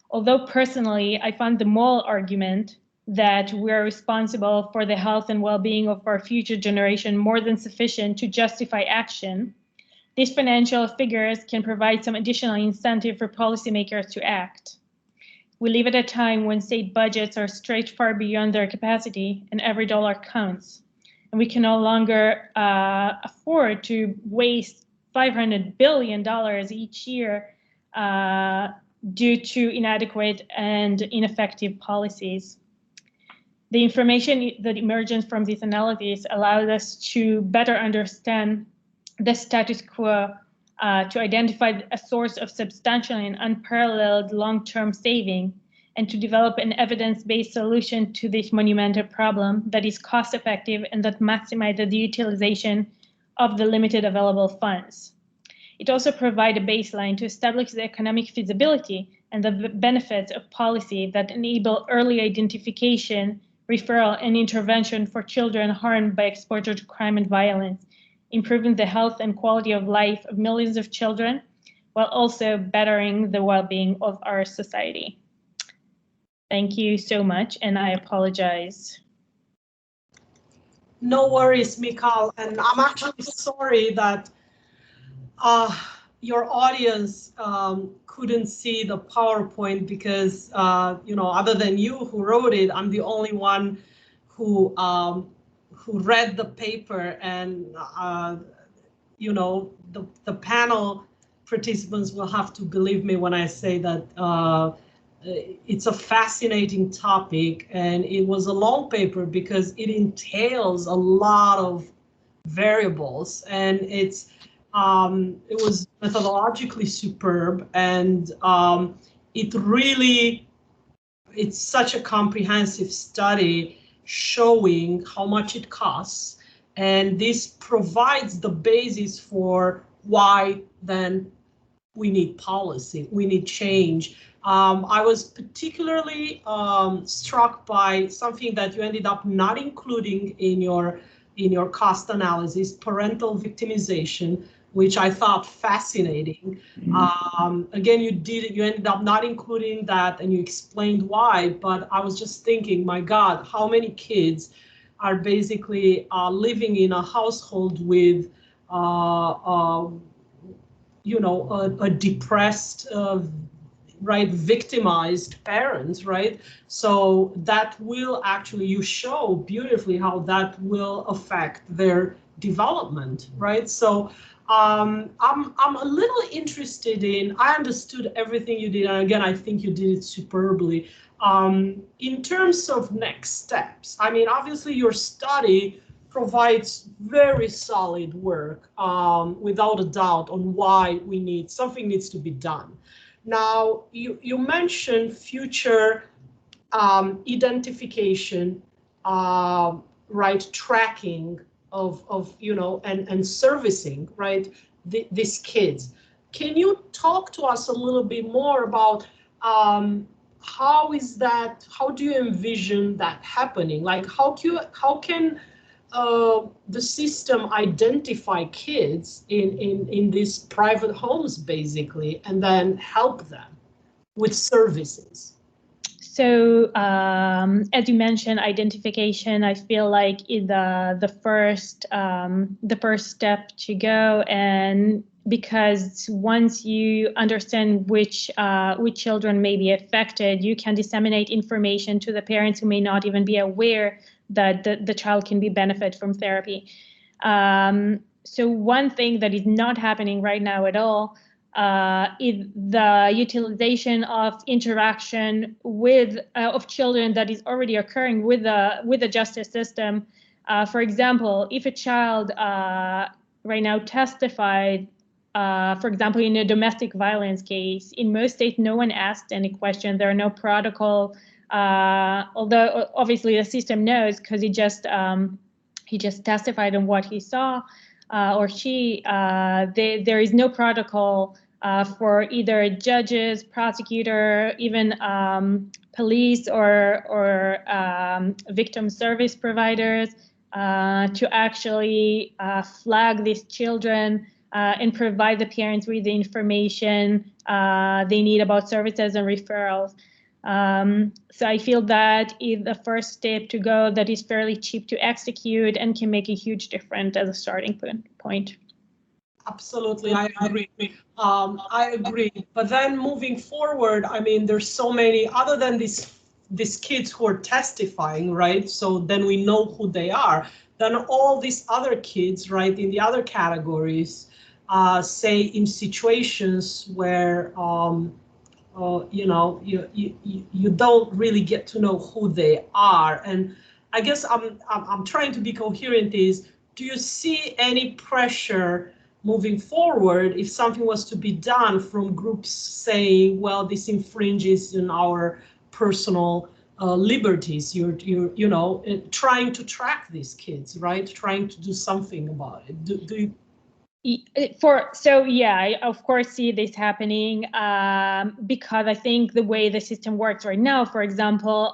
Although personally, I find the moral argument that we're responsible for the health and well-being of our future generation more than sufficient to justify action, these financial figures can provide some additional incentive for policymakers to act. We live at a time when state budgets are stretched far beyond their capacity and every dollar counts. And we can no longer afford to waste $500 billion each year due to inadequate and ineffective policies. The information that emerges from this analysis allowed us to better understand the status quo, to identify a source of substantial and unparalleled long-term saving, and to develop an evidence-based solution to this monumental problem that is cost-effective and that maximizes the utilization of the limited available funds. It also provides a baseline to establish the economic feasibility and the benefits of policy that enable early identification, referral, and intervention for children harmed by exposure to crime and violence, improving the health and quality of life of millions of children, while also bettering the well-being of our society. Thank you so much, and I apologize. No worries, Michal, and I'm actually sorry that your audience couldn't see the PowerPoint because, other than you who wrote it, I'm the only one who read the paper, and the panel participants will have to believe me when I say that it's a fascinating topic, and it was a long paper because it entails a lot of variables, and it was methodologically superb, and it's such a comprehensive study showing how much it costs, and this provides the basis for why then we need policy, we need change. I was particularly struck by something that you ended up not including in your cost analysis, parental victimization, which I thought fascinating. Again, you ended up not including that, and you explained why, but I was just thinking, my God, how many kids are basically living in a household with a depressed, victimized parents, right? So that will actually, you show beautifully how that will affect their development, right? So I'm a little interested in, I understood everything you did, and again, I think you did it superbly. In terms of next steps, I mean, obviously your study provides very solid work, without a doubt, on why something needs to be done. Now, you mentioned future identification, tracking of and servicing, right, these kids. Can you talk to us a little bit more about how do you envision that happening? Like, how can the system identify kids in these private homes, basically, and then help them with services? So, as you mentioned, identification, I feel like is the first step to go, and because once you understand which children may be affected, you can disseminate information to the parents who may not even be aware that the child can be benefit from therapy. So one thing that is not happening right now at all is the utilization of interaction of children that is already occurring with the justice system. For example, if a child right now testified, for example, in a domestic violence case, in most states, no one asked any question. There are no protocol. Although obviously the system knows because he just testified on what he saw, or she. There is no protocol for either judges, prosecutor, even police or victim service providers to actually flag these children and provide the parents with the information they need about services and referrals. So I feel that is the first step to go that is fairly cheap to execute and can make a huge difference as a starting point. Absolutely, I agree. I agree. But then moving forward, I mean, there's so many other than these kids who are testifying, right? So then we know who they are. Then all these other kids, right, in the other categories, say in situations where you know, you don't really get to know who they are. And I guess I'm trying to be coherent is, do you see any pressure moving forward if something was to be done from groups saying, well, this infringes on our personal liberties? You know, trying to track these kids, right? Trying to do something about it. Do you? So yeah, I of course see this happening because I think the way the system works right now, for example,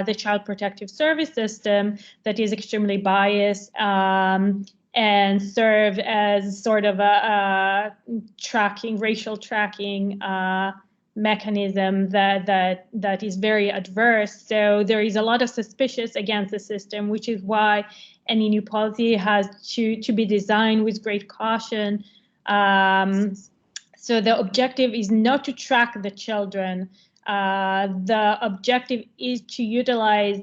the Child Protective Service system that is extremely biased and serve as sort of a racial tracking mechanism that is very adverse. So there is a lot of suspicion against the system, which is why any new policy has to be designed with great caution. So the objective is not to track the children. The objective is to utilize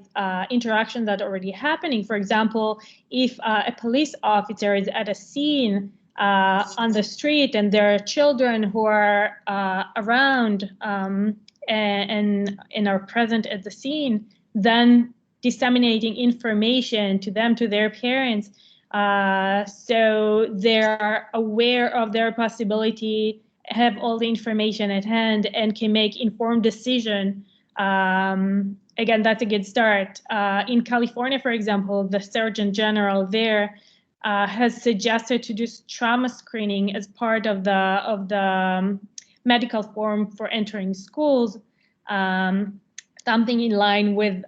interactions that are already happening. For example, if a police officer is at a scene on the street and there are children who are around and are present at the scene, then disseminating information to them, to their parents, so they're aware of their possibility, have all the information at hand, and can make informed decision. Again, that's a good start. In California, for example, the Surgeon General there has suggested to do trauma screening as part of the medical form for entering schools. Something in line with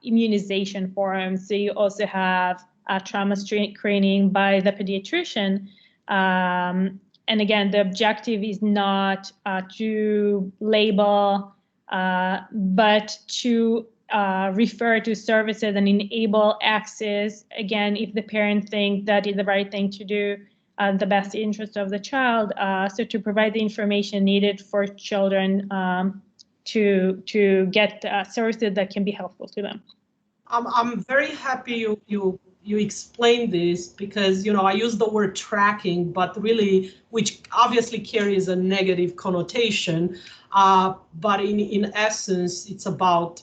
immunization forms. So you also have trauma screening by the pediatrician. And again, the objective is not to label, but to refer to services and enable access. Again, if the parent thinks that is the right thing to do, the best interest of the child. So to provide the information needed for children to get services that can be helpful to them. I'm very happy you explained this, because, you know, I use the word tracking, but really, which obviously carries a negative connotation, but in essence, it's about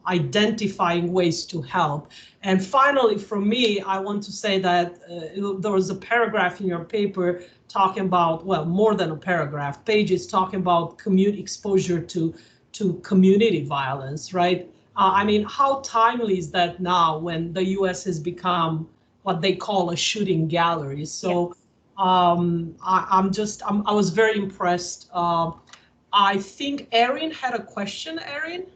identifying ways to help. And finally, from me, I want to say that there was a paragraph in your paper talking about, well, more than a paragraph, pages talking about exposure to community violence, right? I mean, how timely is that now when the U.S. has become what they call a shooting gallery? So I was very impressed. I think Erin had a question, Erin.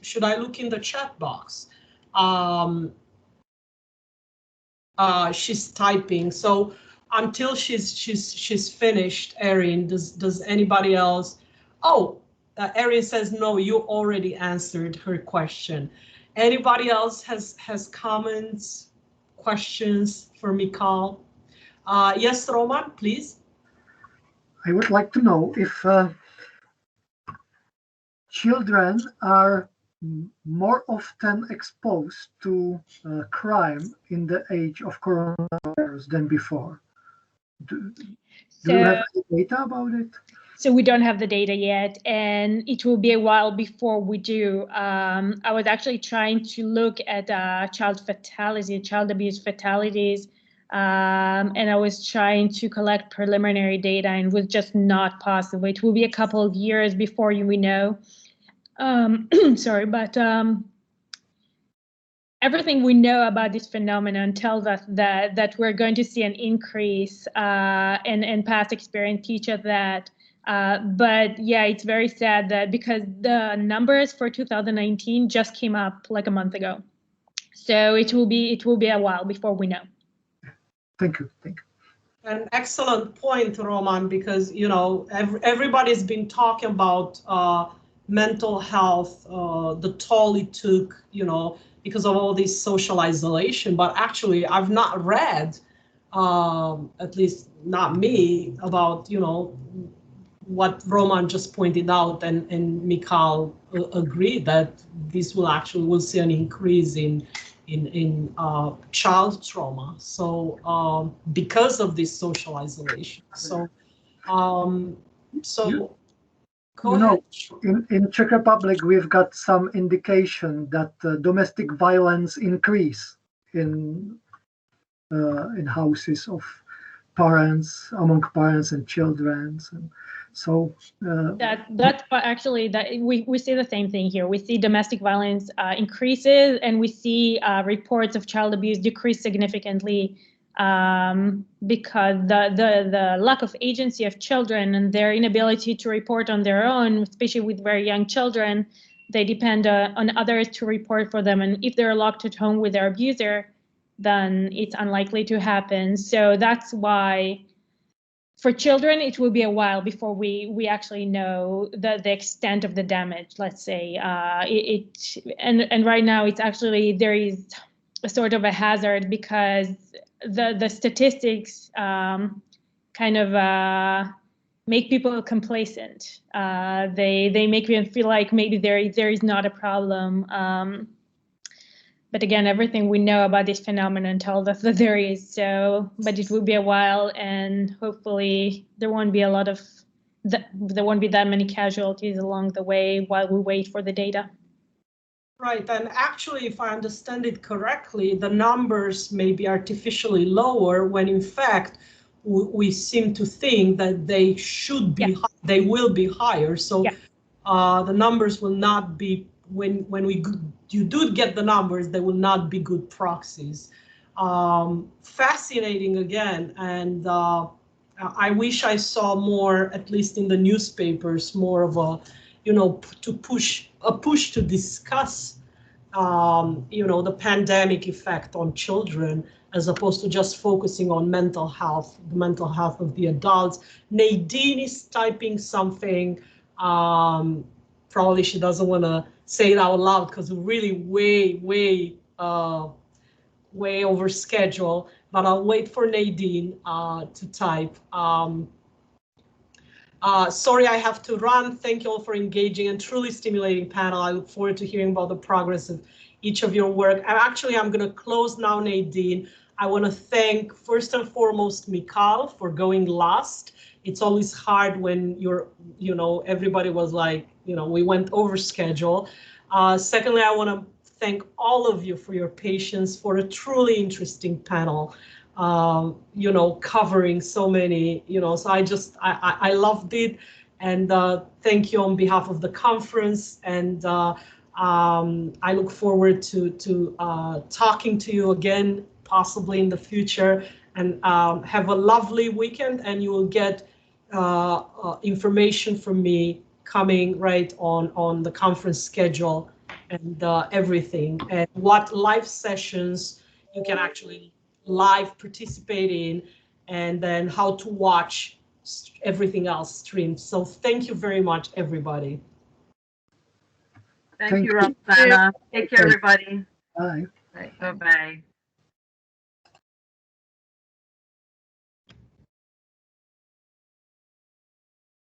Should I look in the chat box? She's typing. So until she's finished, Erin, does anybody else? Oh, Erin says no. You already answered her question. Anybody else has comments, questions for Michal? Yes, Roman, please. I would like to know if children are more often exposed to crime in the age of coronavirus than before. Do you have any data about it? So we don't have the data yet, and it will be a while before we do. I was actually trying to look at child abuse fatalities, and I was trying to collect preliminary data, and it was just not possible. It will be a couple of years before we know. Sorry, but everything we know about this phenomenon tells us that we're going to see an increase, and past experience teaches that. But yeah, it's very sad that because the numbers for 2019 just came up like a month ago. So it will be a while before we know. Thank you. Thank you. An excellent point, Roman, because everybody's been talking about mental health, the toll it took, because of all this social isolation. But actually, I've not read, at least not me, about what Roman just pointed out, and Mikhail agreed that we'll see an increase in child trauma. So because of this social isolation. So go ahead. In Czech Republic, we've got some indication that domestic violence increase in houses of parents, among parents and children. And so that's actually that we see the same thing here. We see domestic violence increases, and we see reports of child abuse decrease significantly because the lack of agency of children and their inability to report on their own, especially with very young children. They depend on others to report for them, and if they're locked at home with their abuser, then it's unlikely to happen. So that's why for children, it will be a while before we actually know the extent of the damage, let's say. And right now, it's actually, there is a sort of a hazard because the statistics kind of make people complacent. They make them feel like maybe there is not a problem. But again, everything we know about this phenomenon tells us that there is. So, but it will be a while, and hopefully there won't be there won't be that many casualties along the way while we wait for the data. Right, and actually, if I understand it correctly, the numbers may be artificially lower when in fact we seem to think that they should be, they will be higher. So the numbers will not be, when you do get the numbers, they will not be good proxies. Fascinating again, and I wish I saw more, at least in the newspapers, more of a, to push to discuss, the pandemic effect on children, as opposed to just focusing on mental health, the mental health of the adults. Nadine is typing something. Probably she doesn't want to say it out loud because we're really way over schedule, but I'll wait for Nadine to type. Sorry, I have to run. Thank you all for engaging and truly stimulating panel. I look forward to hearing about the progress of each of your work. And actually, I'm going to close now, Nadine. I want to thank first and foremost Mikhail for going last. It's always hard when you're, everybody was like, we went over schedule. Secondly, I want to thank all of you for your patience, for a truly interesting panel, covering so many, so I loved it. And thank you on behalf of the conference. And I look forward to talking to you again, possibly in the future. And have a lovely weekend, and you will get information from me coming right on the conference schedule and everything, and what live sessions you can actually live participate in, and then how to watch everything else streamed. So thank you very much, everybody. Thank you, Roxana. Take care, everybody. Bye. Bye-bye.